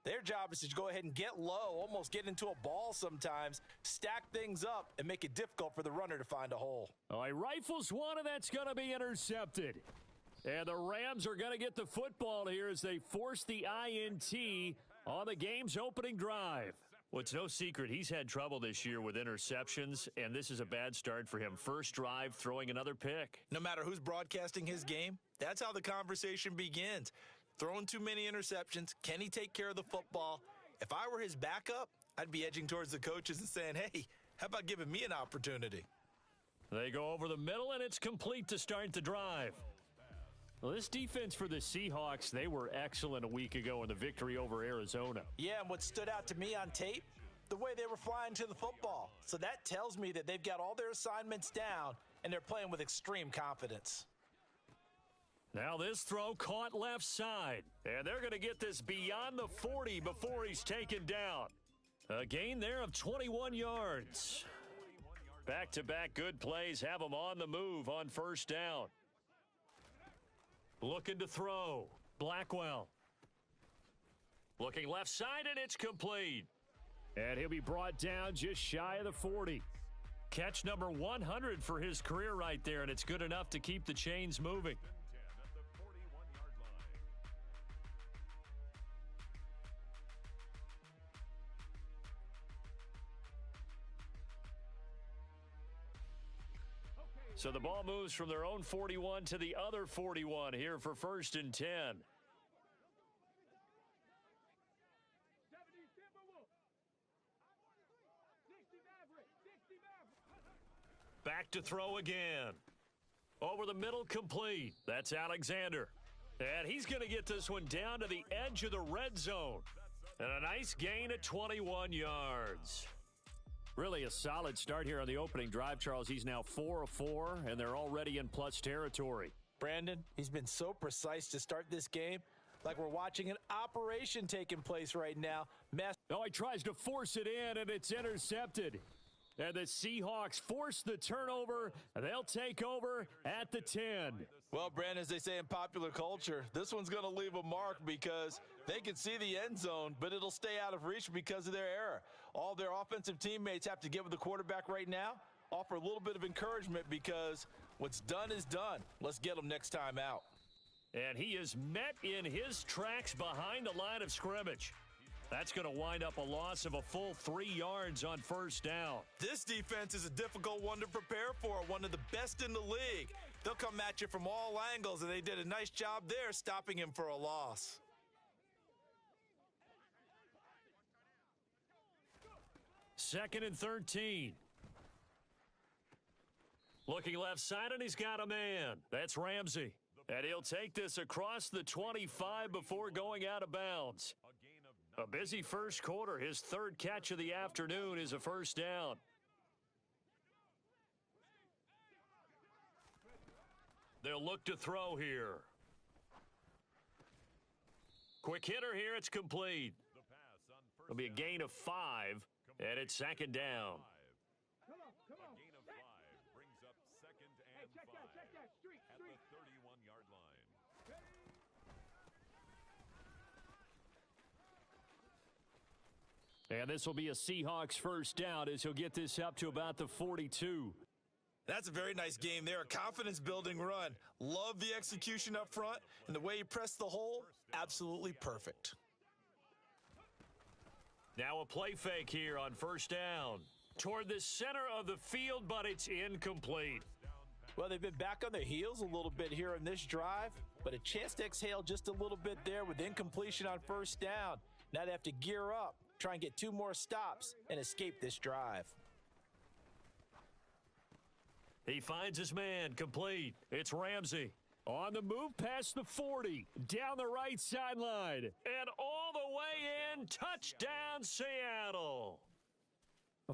their job is to go ahead and get low, almost get into a ball sometimes, stack things up, and make it difficult for the runner to find a hole. Oh, he rifles one, and that's going to be intercepted. And the Rams are going to get the football here as they force the INT on the game's opening drive. Well, it's no secret he's had trouble this year with interceptions, and this is a bad start for him. First drive, throwing another pick. No matter who's broadcasting his game, that's how the conversation begins. Throwing too many interceptions, can he take care of the football? If I were his backup, I'd be edging towards the coaches and saying, hey, how about giving me an opportunity? They go over the middle, and it's complete to start the drive. Well, this defense for the Seahawks, they were excellent a week ago in the victory over Arizona. Yeah, and what stood out to me on tape, the way they were flying to the football. So that tells me that they've got all their assignments down, and they're playing with extreme confidence. Now this throw caught left side, and they're going to get this beyond the 40 before he's taken down. A gain there of 21 yards. Back-to-back good plays have them on the move on first down. Looking to throw. Blackwell. Looking left side, and it's complete. And he'll be brought down just shy of the 40. Catch number 100 for his career right there, and it's good enough to keep the chains moving. So the ball moves from their own 41 to the other 41 here for 1st and 10. Back to throw again. Over the middle, complete. That's Alexander. And he's going to get this one down to the edge of the red zone. And a nice gain of 21 yards. Really a solid start here on the opening drive, Charles. He's now 4 of 4, and they're already in plus territory. Brandon, he's been so precise to start this game, like we're watching an operation taking place right now. Oh, he tries to force it in, and it's intercepted. And the Seahawks force the turnover. They'll take over at the 10. Well, Brandon, as they say in popular culture, this one's going to leave a mark because they can see the end zone, but it'll stay out of reach because of their error. All their offensive teammates have to get with the quarterback right now, offer a little bit of encouragement because what's done is done. Let's get them next time out. And he is met in his tracks behind the line of scrimmage. That's going to wind up a loss of a full 3 yards on first down. This defense is a difficult one to prepare for, one of the best in the league. They'll come at you from all angles, and they did a nice job there stopping him for a loss. Second and 13. Looking left side, and he's got a man. That's Ramsey. And he'll take this across the 25 before going out of bounds. A busy first quarter. His third catch of the afternoon is a first down. They'll look to throw here. Quick hitter here. It's complete. It'll be a gain of 5, and it's second down. A gain of 5 brings up second and 5 at the 31-yard line. And this will be a Seahawks first down as he'll get this up to about the 42. That's a very nice game there. A confidence-building run. Love the execution up front, and the way he pressed the hole, absolutely perfect. Now a play fake here on first down. Toward the center of the field, but it's incomplete. Well, they've been back on their heels a little bit here in this drive, but a chance to exhale just a little bit there with incompletion on first down. Now they have to gear up, try and get 2 more stops, and escape this drive. He finds his man, complete. It's Ramsey. On the move past the 40, down the right sideline. And all the way in, touchdown Seattle.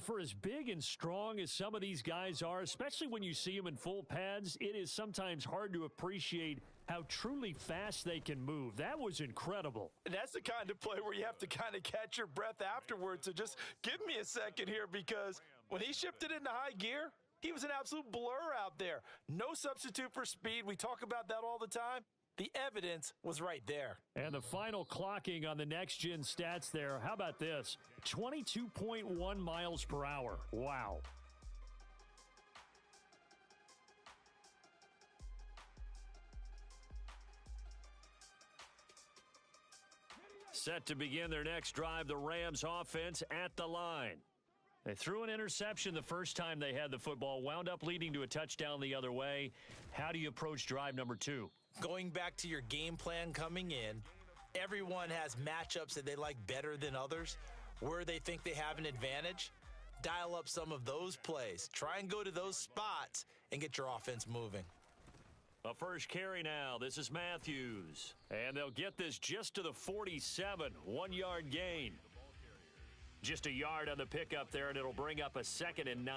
For as big and strong as some of these guys are, especially when you see them in full pads, it is sometimes hard to appreciate how truly fast they can move. That was incredible. And that's the kind of play where you have to kind of catch your breath afterwards. So just give me a second here, because when he shifted into high gear, he was an absolute blur out there. No substitute for speed. We talk about that all the time. The evidence was right there. And the final clocking on the next-gen stats there, how about this? 22.1 miles per hour. Wow. Set to begin their next drive, the Rams offense at the line. They threw an interception the first time they had the football, wound up leading to a touchdown the other way. How do you approach drive number 2? Going back to your game plan coming in, everyone has matchups that they like better than others, where they think they have an advantage. Dial up some of those plays. Try and go to those spots and get your offense moving. A first carry now. This is Matthews. And they'll get this just to the 47. 1-yard gain. Just a yard on the pickup there, and it'll bring up a 2nd and 9.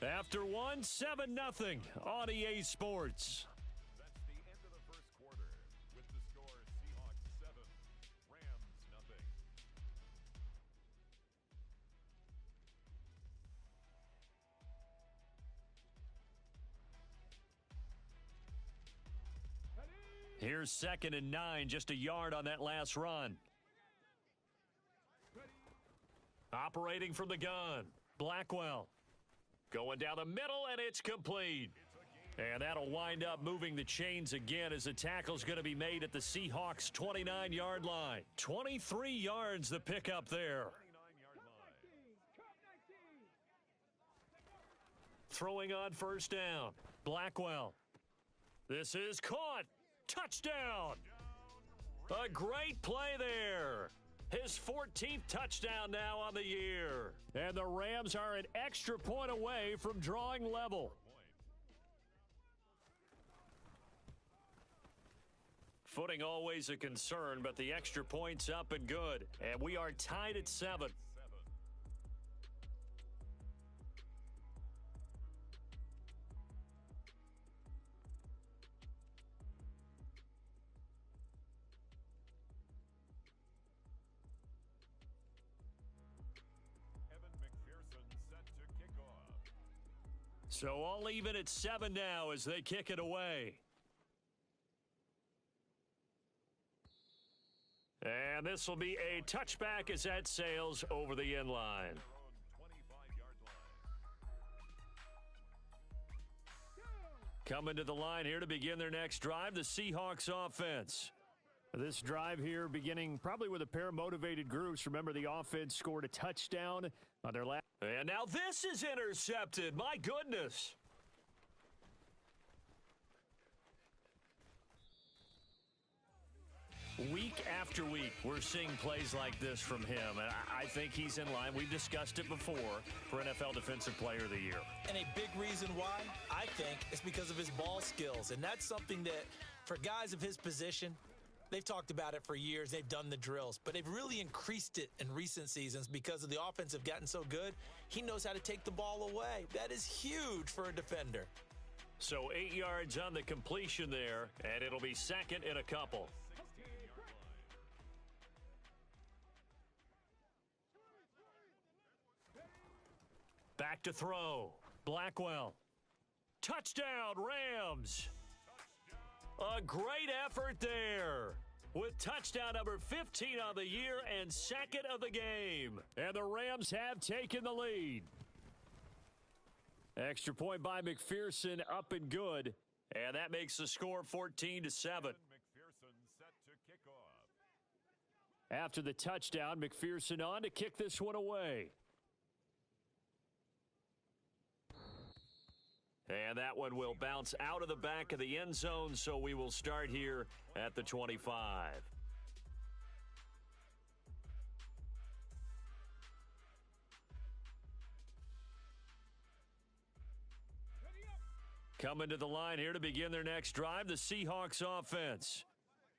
After 1, 7-0 on EA Sports. That's the end of the first quarter with the score Seahawks 7, Rams 0. Here's 2nd and 9, just a yard on that last run. Operating from the gun, Blackwell. Going down the middle, and it's complete. And that'll wind up moving the chains again as the tackle's going to be made at the Seahawks' 29-yard line. 23 yards the pickup there. 29-yard line. Throwing on first down, Blackwell. This is caught. Touchdown. A great play there. His 14th touchdown now on the year. And the Rams are an extra point away from drawing level. Footing always a concern, but the extra point's up and good. And we are tied at 7. So all even at 7 now as they kick it away. And this will be a touchback as that sails over the end line. Coming to the line here to begin their next drive, the Seahawks offense. This drive here beginning probably with a pair of motivated groups. Remember, the offense scored a touchdown on their last. And now this is intercepted. My goodness. Week after week, we're seeing plays like this from him, and I think he's in line. We've discussed it before for NFL Defensive Player of the Year. And a big reason why, I think, is because of his ball skills. And that's something that, for guys of his position, they've talked about it for years. They've done the drills, but they've really increased it in recent seasons because of the offense have gotten so good. He knows how to take the ball away. That is huge for a defender. So 8 yards on the completion there, and it'll be second and a couple. Back to throw. Blackwell. Touchdown, Rams. A great effort there. With touchdown number 15 on the year and second of the game. And the Rams have taken the lead. Extra point by McPherson, up and good. And that makes the score 14-7. After the touchdown, McPherson on to kick this one away. And that one will bounce out of the back of the end zone, so we will start here at the 25. Coming to the line here to begin their next drive, the Seahawks offense.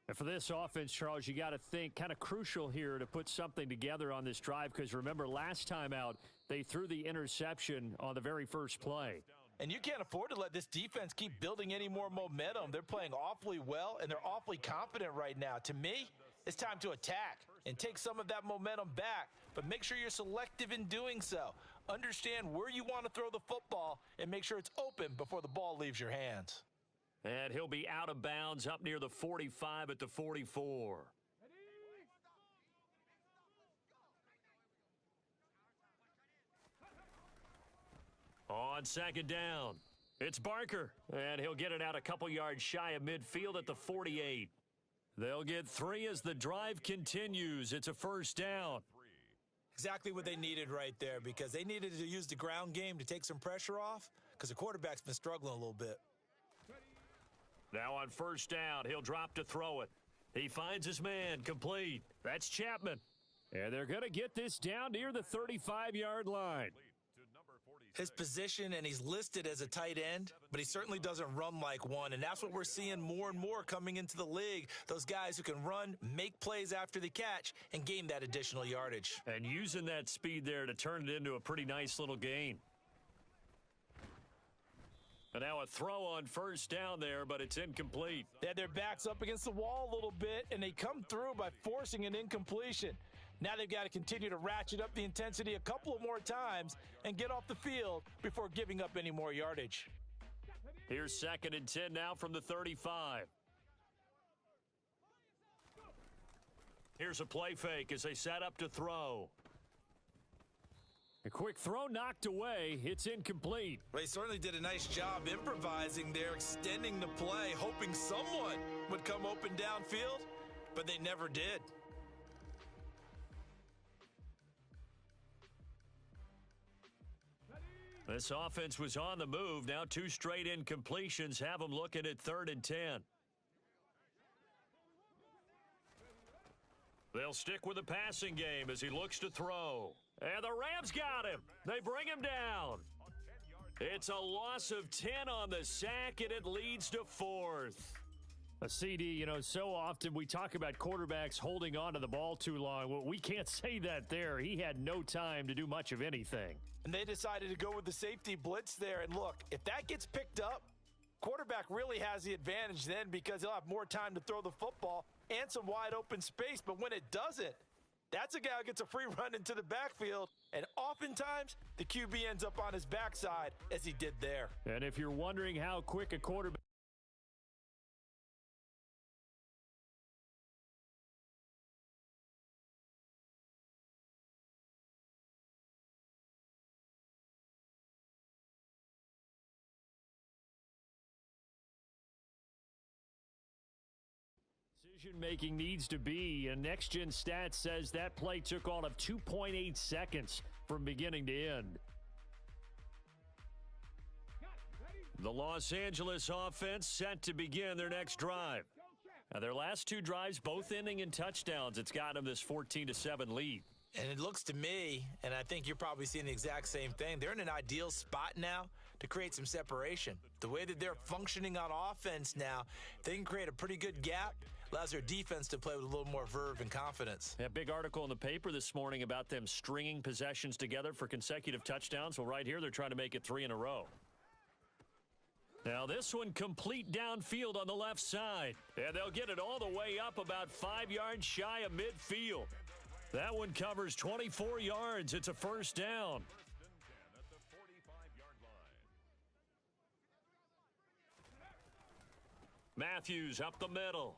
And for this offense, Charles, you got to think kind of crucial here to put something together on this drive, because remember last time out, they threw the interception on the very first play. And you can't afford to let this defense keep building any more momentum. They're playing awfully well, and they're awfully confident right now. To me, it's time to attack and take some of that momentum back, but make sure you're selective in doing so. Understand where you want to throw the football and make sure it's open before the ball leaves your hands. And he'll be out of bounds up near the 45 at the 44. On second down, it's Barker, and he'll get it out a couple yards shy of midfield at the 48. They'll get 3 as the drive continues. It's a first down. Exactly what they needed right there, because they needed to use the ground game to take some pressure off, because the quarterback's been struggling a little bit. Now on first down, he'll drop to throw it. He finds his man, complete. That's Chapman. And they're going to get this down near the 35-yard line. His position, and he's listed as a tight end, but he certainly doesn't run like one, and that's what we're seeing more and more coming into the league. Those guys who can run, make plays after the catch, and gain that additional yardage. And using that speed there to turn it into a pretty nice little gain. And now a throw on first down there, but it's incomplete. They had their backs up against the wall a little bit, and they come through by forcing an incompletion. Now they've got to continue to ratchet up the intensity a couple of more times and get off the field before giving up any more yardage. Here's second and 10 now from the 35. Here's a play fake as they set up to throw. A quick throw knocked away. It's incomplete. Well, he certainly did a nice job improvising there, extending the play, hoping someone would come open downfield, but they never did. This offense was on the move. Now 2 straight incompletions have them looking at 3rd and 10. They'll stick with the passing game as he looks to throw. And the Rams got him. They bring him down. It's a loss of 10 on the sack, and it leads to 4th. A CD, so often we talk about quarterbacks holding on to the ball too long. Well, we can't say that there. He had no time to do much of anything. And they decided to go with the safety blitz there. And look, if that gets picked up, quarterback really has the advantage then because he'll have more time to throw the football and some wide open space. But when it doesn't, that's a guy who gets a free run into the backfield. And oftentimes, the QB ends up on his backside as he did there. And if you're wondering how quick a quarterback decision-making needs to be, and Next Gen Stats says that play took all of 2.8 seconds from beginning to end. The Los Angeles offense set to begin their next drive. Now, their last 2 drives, both ending in touchdowns. It's got them this 14-7 lead. And it looks to me, and I think you're probably seeing the exact same thing, they're in an ideal spot now to create some separation. The way that they're functioning on offense now, they can create a pretty good gap. Allows their defense to play with a little more verve and confidence. A big article in the paper this morning about them stringing possessions together for consecutive touchdowns. Well, right here, they're trying to make it 3 in a row. Now, this one complete downfield on the left side. And they'll get it all the way up about 5 yards shy of midfield. That one covers 24 yards. It's a first down. Matthews up the middle.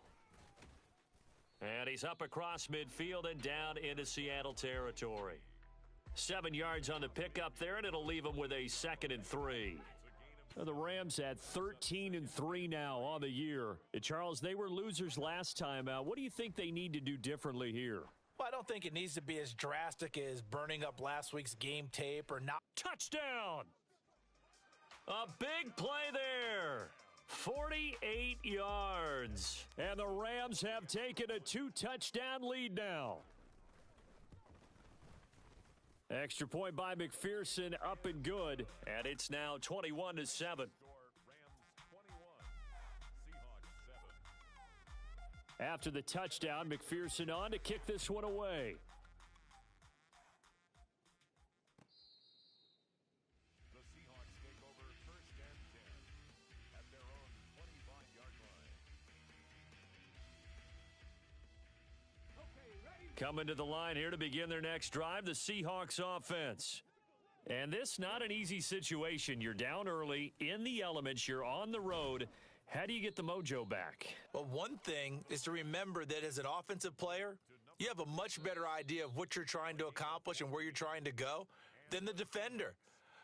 And he's up across midfield and down into Seattle territory. 7 yards on the pickup there, and it'll leave him with a 2nd and 3. The Rams at 13-3 now on the year. Charles, they were losers last time out. What do you think they need to do differently here? Well, I don't think it needs to be as drastic as burning up last week's game tape or not. Touchdown! A big play there. 48 yards. And the Rams have taken a 2-touchdown lead now. Extra point by McPherson, up and good. And it's now 21-7. After the touchdown, McPherson on to kick this one away. The Seahawks take over 1st and 10 at their own 25-yard line. Coming to the line here to begin their next drive, the Seahawks offense. And this not an easy situation. You're down early, in the elements, you're on the road. How do you get the mojo back? Well, one thing is to remember that as an offensive player, you have a much better idea of what you're trying to accomplish and where you're trying to go than the defender.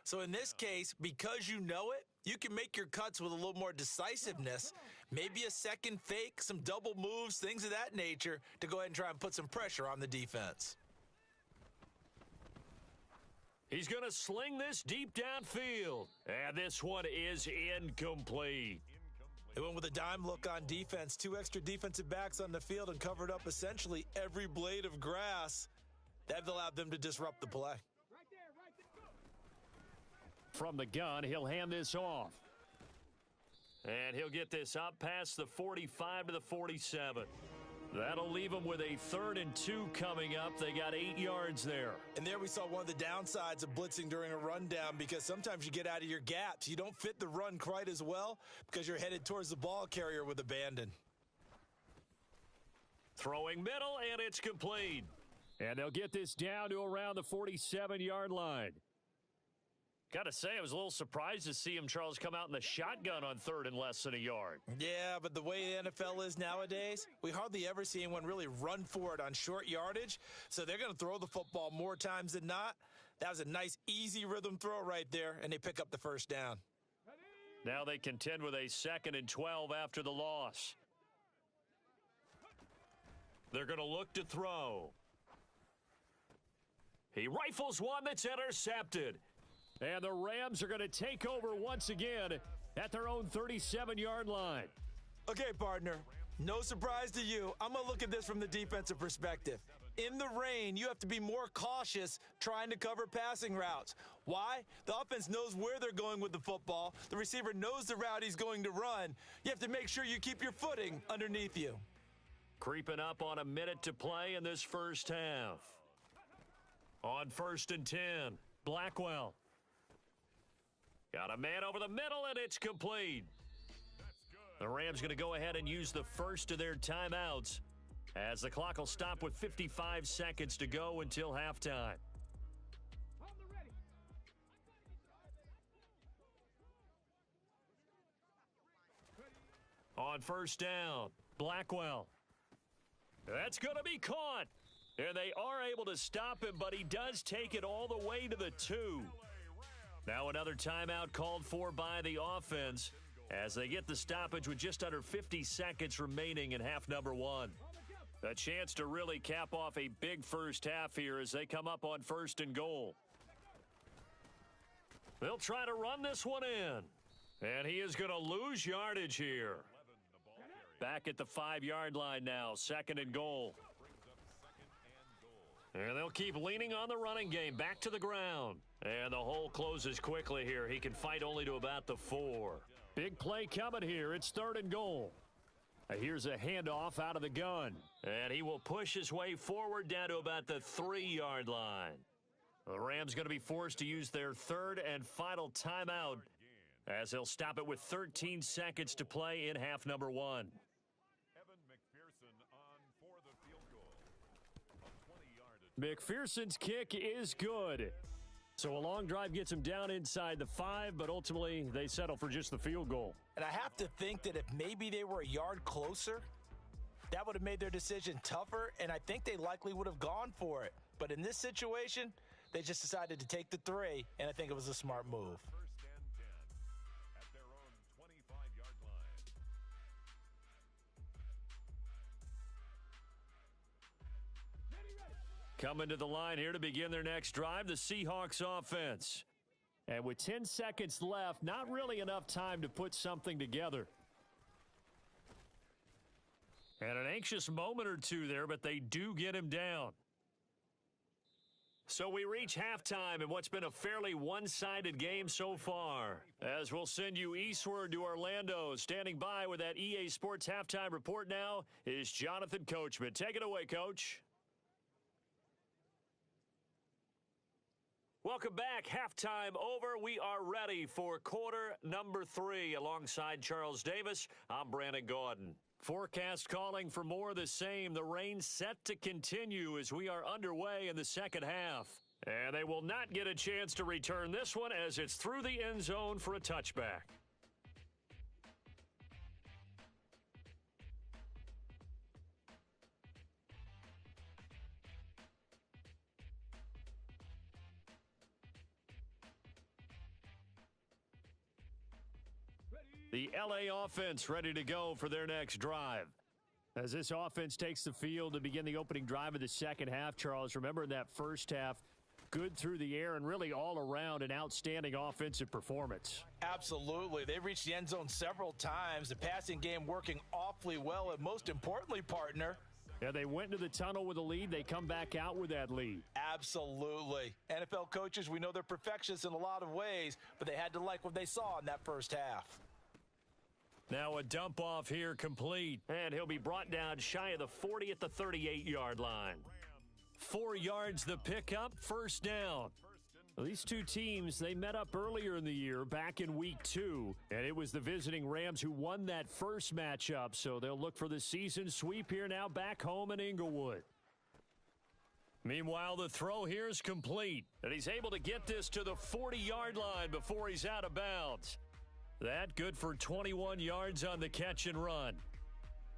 So in this case, because you know it, you can make your cuts with a little more decisiveness, maybe a second fake, some double moves, things of that nature to go ahead and try and put some pressure on the defense. He's going to sling this deep downfield. And this one is incomplete. They went with a dime look on defense, 2 extra defensive backs on the field and covered up essentially every blade of grass. That allowed them to disrupt the play. From the gun, he'll hand this off. And he'll get this up past the 45 to the 47. That'll leave them with a 3rd and 2 coming up. They got 8 yards there. And there we saw one of the downsides of blitzing during a rundown because sometimes you get out of your gaps. You don't fit the run quite as well because you're headed towards the ball carrier with abandon. Throwing middle, and it's complete. And they'll get this down to around the 47-yard line. Got to say, I was a little surprised to see him, Charles, come out in the shotgun on 3rd and less than a yard. Yeah, but the way the NFL is nowadays, we hardly ever see anyone really run for it on short yardage. So they're going to throw the football more times than not. That was a nice, easy rhythm throw right there, and they pick up the first down. Now they contend with a 2nd and 12 after the loss. They're going to look to throw. He rifles one that's intercepted. And the Rams are going to take over once again at their own 37-yard line. Okay, partner, No surprise to you. I'm going to look at this from the defensive perspective. In the rain, you have to be more cautious trying to cover passing routes. Why? The offense knows where they're going with the football. The receiver knows the route he's going to run. You have to make sure you keep your footing underneath you. Creeping up on a minute to play in this first half. On 1st and 10, Blackwell. Got a man over the middle, and it's complete. The Rams going to go ahead and use the first of their timeouts, as the clock will stop with 55 seconds to go until halftime. On 1st down, Blackwell. That's going to be caught. And they are able to stop him, but he does take it all the way to the 2. Now another timeout called for by the offense as they get the stoppage with just under 50 seconds remaining in half number 1. A chance to really cap off a big first half here as they come up on 1st and goal. They'll try to run this one in. And he is going to lose yardage here. Back at the 5-yard line now, 2nd and goal. And they'll keep leaning on the running game, back to the ground. And the hole closes quickly here. He can fight only to about the 4. Big play coming here. It's 3rd and goal. Here's a handoff out of the gun. And he will push his way forward down to about the 3-yard line. The Rams going to be forced to use their 3rd and final timeout as they'll stop it with 13 seconds to play in half number 1. McPherson's kick is good. So a long drive gets him down inside the 5, but ultimately they settle for just the field goal. And I have to think that if maybe they were a yard closer, that would have made their decision tougher, and I think they likely would have gone for it. But in this situation, they just decided to take the 3, and I think it was a smart move. Coming to the line here to begin their next drive, the Seahawks offense. And with 10 seconds left, not really enough time to put something together. And an anxious moment or two there, but they do get him down. So we reach halftime in what's been a fairly one-sided game so far. As we'll send you eastward to Orlando. Standing by with that EA Sports halftime report now is Jonathan Coachman. Take it away, Coach. Welcome back. Halftime over. We are ready for quarter number 3. Alongside Charles Davis, I'm Brandon Gaudin. Forecast calling for more of the same. The rain set to continue as we are underway in the second half. And they will not get a chance to return this one as it's through the end zone for a touchback. The LA offense ready to go for their next drive. As this offense takes the field to begin the opening drive of the second half, Charles, remember in that first half, good through the air and really all around an outstanding offensive performance. Absolutely. They reached the end zone several times. The passing game working awfully well, and most importantly, partner, yeah, they went into the tunnel with a lead. They come back out with that lead. Absolutely. NFL coaches, we know they're perfectionists in a lot of ways, but they had to like what they saw in that first half. Now a dump off here complete, and he'll be brought down shy of the 40 at the 38-yard line. 4 yards the pickup, first down. Well, these two teams, they met up earlier in the year, back in week 2, and it was the visiting Rams who won that first matchup, so they'll look for the season sweep here now back home in Inglewood. Meanwhile, the throw here is complete, and he's able to get this to the 40-yard line before he's out of bounds. That good for 21 yards on the catch and run.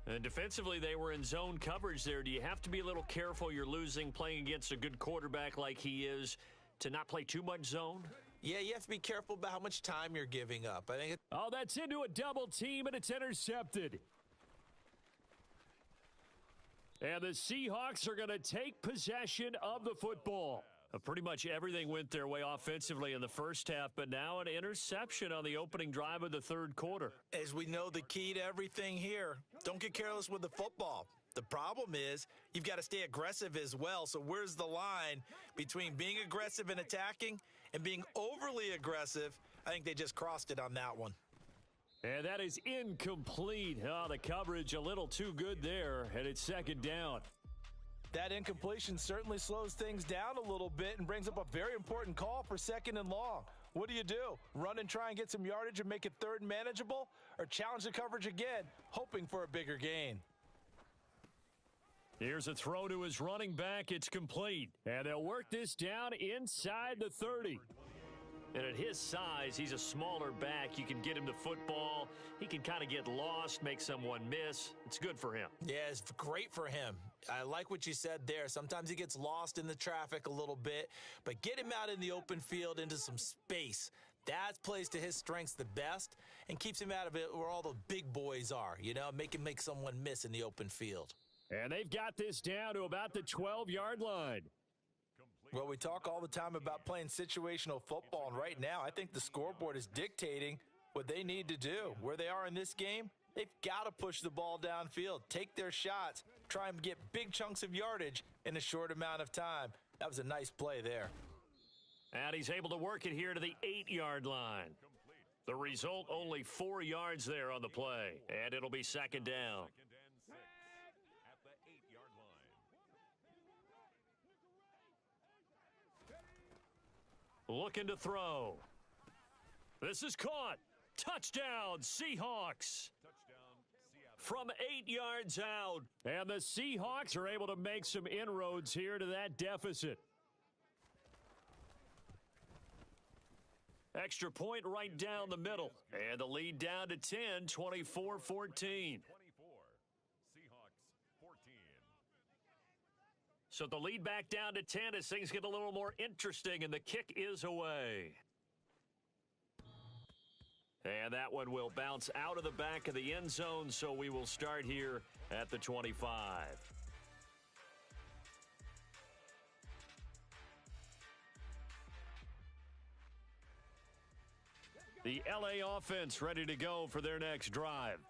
And defensively, they were in zone coverage there. Do you have to be a little careful you're losing playing against a good quarterback like he is to not play too much zone? Yeah, you have to be careful about how much time you're giving up. I think oh, that's into a double team, and it's intercepted. And the Seahawks are going to take possession of the football. Pretty much everything went their way offensively in the first half, but now an interception on the opening drive of the third quarter. As we know, the key to everything here, don't get careless with the football. The problem is you've got to stay aggressive as well. So where's the line between being aggressive and attacking and being overly aggressive? I think they just crossed it on that one. And that is incomplete. Oh, the coverage a little too good there, and it's second down. That incompletion certainly slows things down a little bit and brings up a very important call for second and long. What do? Run and try and get some yardage and make it third and manageable? Or challenge the coverage again, hoping for a bigger gain? Here's a throw to his running back. It's complete. And they'll work this down inside the 30. And at his size, he's a smaller back. You can get him the football. He can kind of get lost, make someone miss. It's good for him. Yeah, it's great for him. I like what you said there. Sometimes he gets lost in the traffic a little bit, but get him out in the open field into some space. That plays to his strengths the best and keeps him out of it where all the big boys are, make him make someone miss in the open field. And they've got this down to about the 12-yard line. Well, we talk all the time about playing situational football, and right now I think the scoreboard is dictating what they need to do. Where they are in this game, they've got to push the ball downfield, take their shots, try and get big chunks of yardage in a short amount of time. That was a nice play there. And he's able to work it here to the 8-yard line. The result, only 4 yards there on the play, and it'll be second down. Looking to throw. This is caught. Touchdown, Seahawks. From 8 yards out. And the Seahawks are able to make some inroads here to that deficit. Extra point right down the middle. And the lead down to 10, 24-14. 24. Seahawks 14. So the lead back down to 10 as things get a little more interesting, and the kick is away. And that one will bounce out of the back of the end zone, so we will start here at the 25. The LA offense ready to go for their next drive.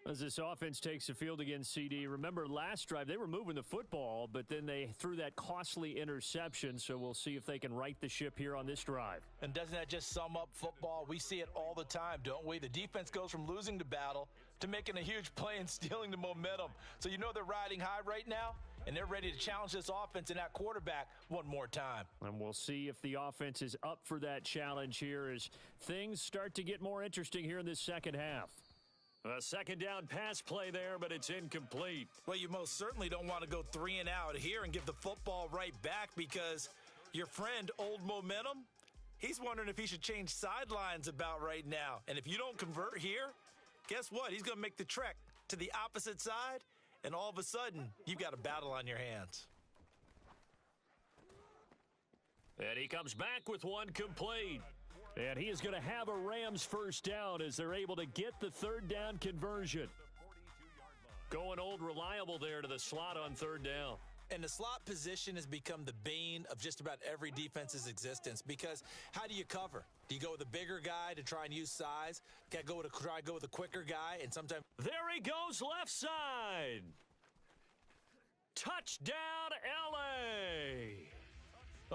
As this offense takes the field against CD, remember last drive they were moving the football, but then they threw that costly interception, so we'll see if they can right the ship here on this drive. And doesn't that just sum up football? We see it all the time, don't we? The defense goes from losing the battle to making a huge play and stealing the momentum. So they're riding high right now, and they're ready to challenge this offense and that quarterback one more time. And we'll see if the offense is up for that challenge here as things start to get more interesting here in this second half. A second down pass play there, but it's incomplete. Well, you most certainly don't want to go 3 and out here and give the football right back because your friend, Old Momentum, he's wondering if he should change sidelines about right now. And if you don't convert here, guess what? He's going to make the trek to the opposite side, and all of a sudden, you've got a battle on your hands. And he comes back with one complete. And he is going to have a Rams first down as they're able to get the third down conversion. Going old reliable there to the slot on third down. And the slot position has become the bane of just about every defense's existence because how do you cover? Do you go with a bigger guy to try and use size? Got to try to go with a quicker guy, and sometimes... There he goes left side. Touchdown, L.A.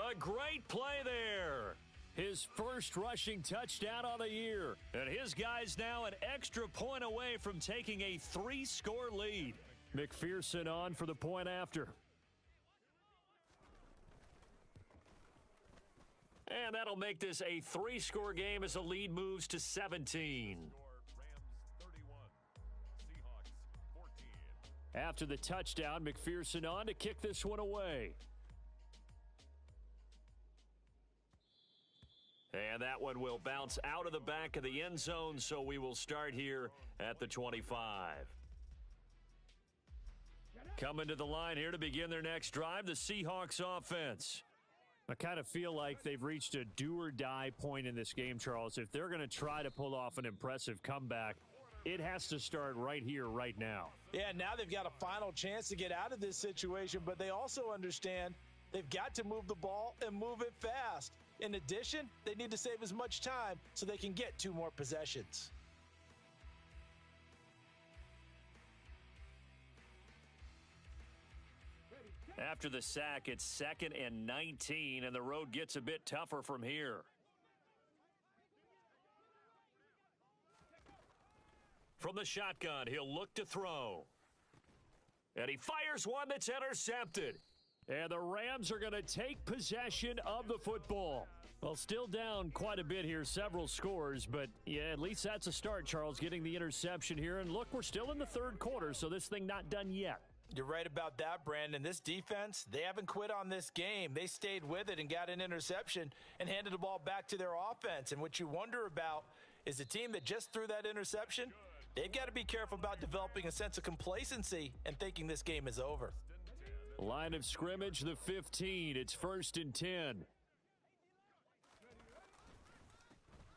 A great play there. His first rushing touchdown on the year. And his guys now an extra point away from taking a 3-score lead. McPherson on for the point after. And that'll make this a 3-score game as the lead moves to 17. Rams 31. Seahawks 14. After the touchdown, McPherson on to kick this one away. And that one will bounce out of the back of the end zone, so we will start here at the 25. Coming to the line here to begin their next drive, the Seahawks offense. I kind of feel like they've reached a do-or-die point in this game, Charles. If they're going to try to pull off an impressive comeback, it has to start right here, right now. Yeah, now they've got a final chance to get out of this situation, but they also understand They've got to move the ball and move it fast. In addition, they need to save as much time so they can get 2 more possessions. After the sack, it's 2nd and 19, and the road gets a bit tougher from here. From the shotgun, he'll look to throw. And he fires one that's intercepted. And the Rams are going to take possession of the football. Well, still down quite a bit here, several scores, but yeah, at least that's a start, Charles, getting the interception here. And look, we're still in the 3rd quarter, so this thing not done yet. You're right about that, Brandon. This defense, they haven't quit on this game. They stayed with it and got an interception and handed the ball back to their offense. And what you wonder about is the team that just threw that interception, they've got to be careful about developing a sense of complacency and thinking this game is over. Line of scrimmage, the 15. It's 1st and 10.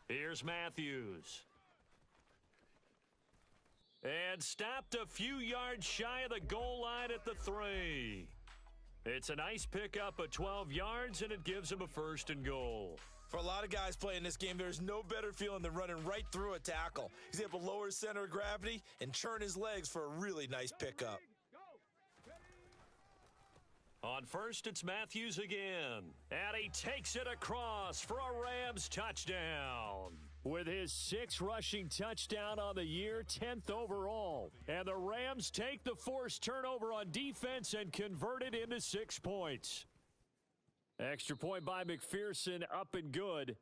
Here's Matthews. And stopped a few yards shy of the goal line at the 3. It's a nice pickup of 12 yards, and it gives him a 1st and goal. For a lot of guys playing this game, there's no better feeling than running right through a tackle. He's able to lower his center of gravity and churn his legs for a really nice pickup. On 1st, it's Matthews again. And he takes it across for a Rams touchdown. With his 6th rushing touchdown on the year, 10th overall. And the Rams take the forced turnover on defense and convert it into 6 points. Extra point by McPherson, up and good.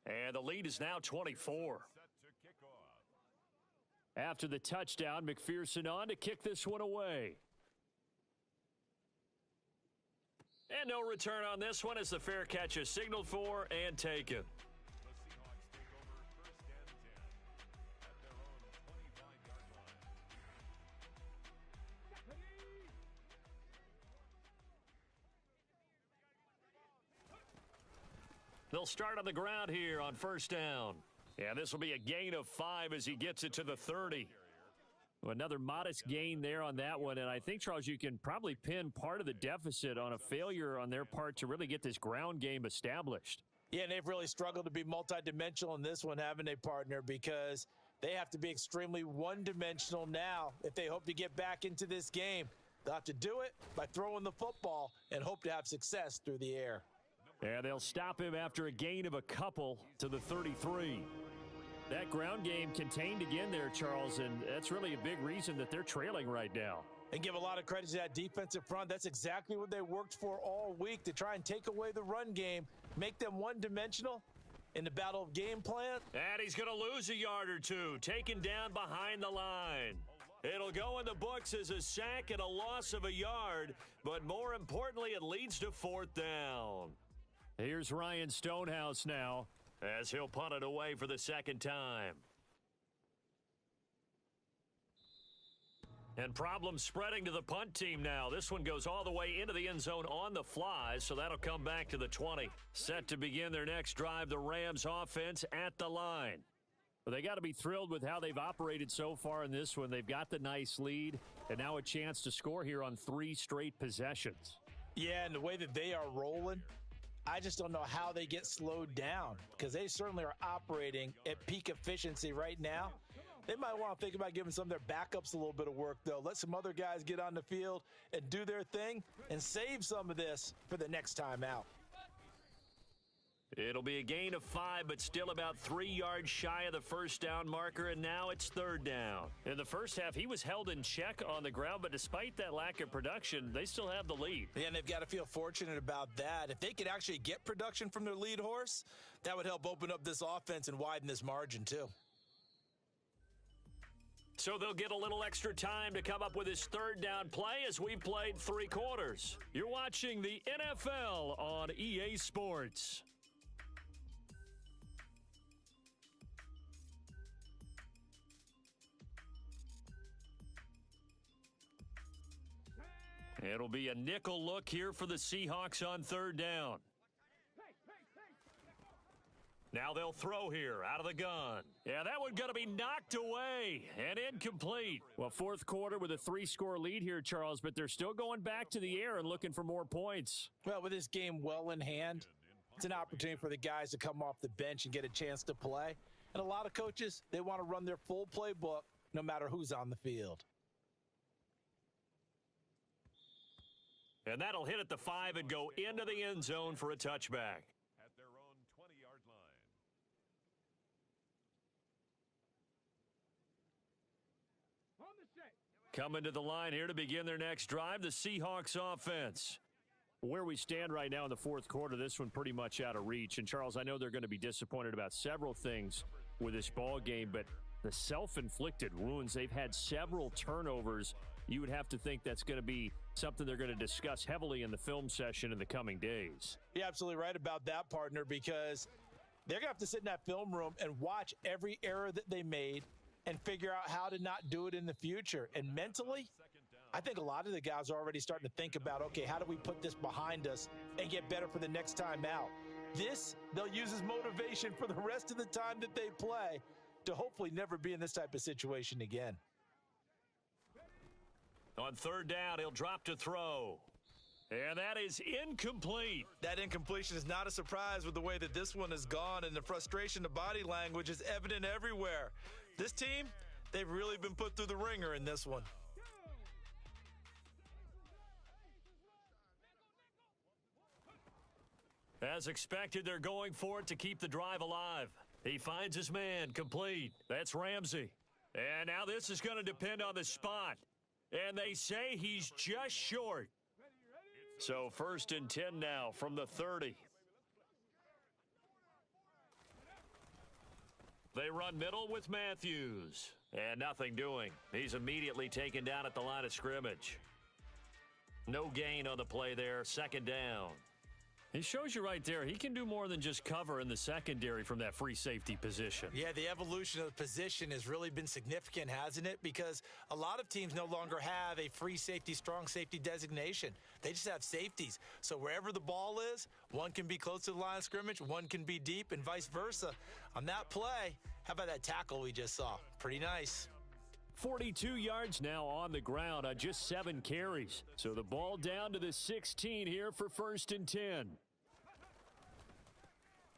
And the lead is now 24. After the touchdown, McPherson on to kick this one away. And no return on this one as the fair catch is signaled for and taken. They'll start on the ground here on 1st down. Yeah, this will be a gain of 5 as he gets it to the 30. Well, another modest gain there on that one, and I think, Charles, you can probably pin part of the deficit on a failure on their part to really get this ground game established. Yeah, and they've really struggled to be multidimensional in this one, haven't they, partner? Because they have to be extremely one-dimensional now if they hope to get back into this game. They'll have to do it by throwing the football and hope to have success through the air. And they'll stop him after a gain of a couple to the 33. That ground game contained again there, Charles, and that's really a big reason that they're trailing right now. And give a lot of credit to that defensive front. That's exactly what they worked for all week, to try and take away the run game, make them one-dimensional in the battle of game plan. And he's going to lose a yard or 2, taken down behind the line. It'll go in the books as a sack and a loss of a yard, but more importantly, it leads to 4th down. Here's Ryan Stonehouse now, as he'll punt it away for the 2nd time. And problems spreading to the punt team now. This one goes all the way into the end zone on the fly, so that'll come back to the 20. Set to begin their next drive, the Rams offense at the line. Well, they got to be thrilled with how they've operated so far in this one. They've got the nice lead, and now a chance to score here on 3 straight possessions. Yeah, and the way that they are rolling, I just don't know how they get slowed down, because they certainly are operating at peak efficiency right now. They might want to think about giving some of their backups a little bit of work, though. Let some other guys get on the field and do their thing and save some of this for the next time out. It'll be a gain of 5, but still about 3 yards shy of the 1st down marker, and now it's 3rd down. In the first half, he was held in check on the ground, but despite that lack of production, they still have the lead. Yeah, and they've got to feel fortunate about that. If they could actually get production from their lead horse, that would help open up this offense and widen this margin, too. So they'll get a little extra time to come up with his 3rd down play as we've played 3 quarters. You're watching the NFL on EA Sports. It'll be a nickel look here for the Seahawks on 3rd down. Now they'll throw here out of the gun. Yeah, that one going to be knocked away and incomplete. Well, fourth quarter with a 3-score lead here, Charles, but they're still going back to the air and looking for more points. Well, with this game well in hand, it's an opportunity for the guys to come off the bench and get a chance to play. And a lot of coaches, they want to run their full playbook no matter who's on the field. And that'll hit at the 5 and go into the end zone for a touchback. At their own 20-yard line. Coming to the line here to begin their next drive, the Seahawks offense. Where we stand right now in the fourth quarter, this one pretty much out of reach. And, Charles, I know they're going to be disappointed about several things with this ball game, but the self-inflicted wounds, they've had several turnovers. You would have to think that's going to be something they're going to discuss heavily in the film session in the coming days. You're absolutely right about that, partner, because they're going to have to sit in that film room and watch every error that they made and figure out how to not do it in the future. And mentally, I think a lot of the guys are already starting to think about, okay, how do we put this behind us and get better for the next time out? This, they'll use as motivation for the rest of the time that they play to hopefully never be in this type of situation again. On third down, he'll drop to throw. And that is incomplete. That incompletion is not a surprise with the way that this one has gone, and the frustration, the body language is evident everywhere. This team, they've really been put through the ringer in this one. As expected, they're going for it to keep the drive alive. He finds his man, complete. That's Ramsey. And now this is going to depend on the spot. And they say he's just short. So 1st and 10 now from the 30. They run middle with Matthews. And nothing doing. He's immediately taken down at the line of scrimmage. No gain on the play there. 2nd down. He shows you right there, he can do more than just cover in the secondary from that free safety position. Yeah, the evolution of the position has really been significant, hasn't it? Because a lot of teams no longer have a free safety, strong safety designation. They just have safeties. So wherever the ball is, one can be close to the line of scrimmage, one can be deep, and vice versa. On that play, how about that tackle we just saw? Pretty nice. 42 yards now on the ground on just 7 carries. So the ball down to the 16 here for 1st and 10.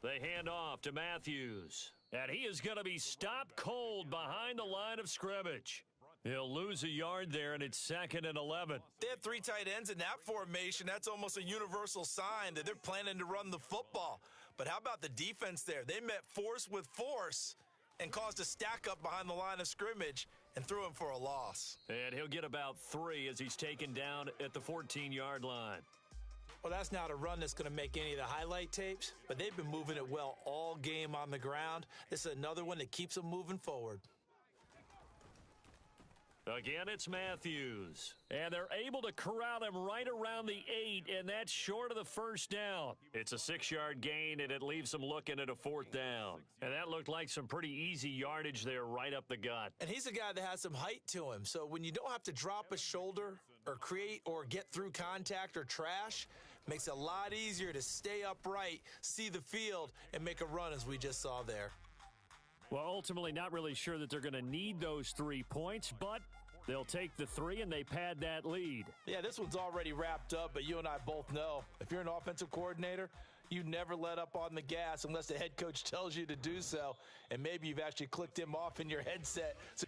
They hand off to Matthews. And he is going to be stopped cold behind the line of scrimmage. He'll lose a yard there, and it's 2nd and 11. They have 3 tight ends in that formation. That's almost a universal sign that they're planning to run the football. But how about the defense there? They met force with force and caused a stack up behind the line of scrimmage and threw him for a loss. And he'll get about 3 as he's taken down at the 14-yard line. Well, that's not a run that's going to make any of the highlight tapes, but they've been moving it well all game on the ground. This is another one that keeps them moving forward. Again, it's Matthews. And they're able to corral him right around the 8, and that's short of the 1st down. It's a 6-yard gain, and it leaves them looking at a 4th down. And that looked like some pretty easy yardage there right up the gut. And he's a guy that has some height to him, so when you don't have to drop a shoulder or create or get through contact or trash, makes it a lot easier to stay upright, see the field, and make a run as we just saw there. Well, ultimately not really sure that they're going to need those 3 points, but they'll take the 3 and they pad that lead. Yeah, this one's already wrapped up, but you and I both know if you're an offensive coordinator, you never let up on the gas unless the head coach tells you to do so, and maybe you've actually clicked him off in your headset. So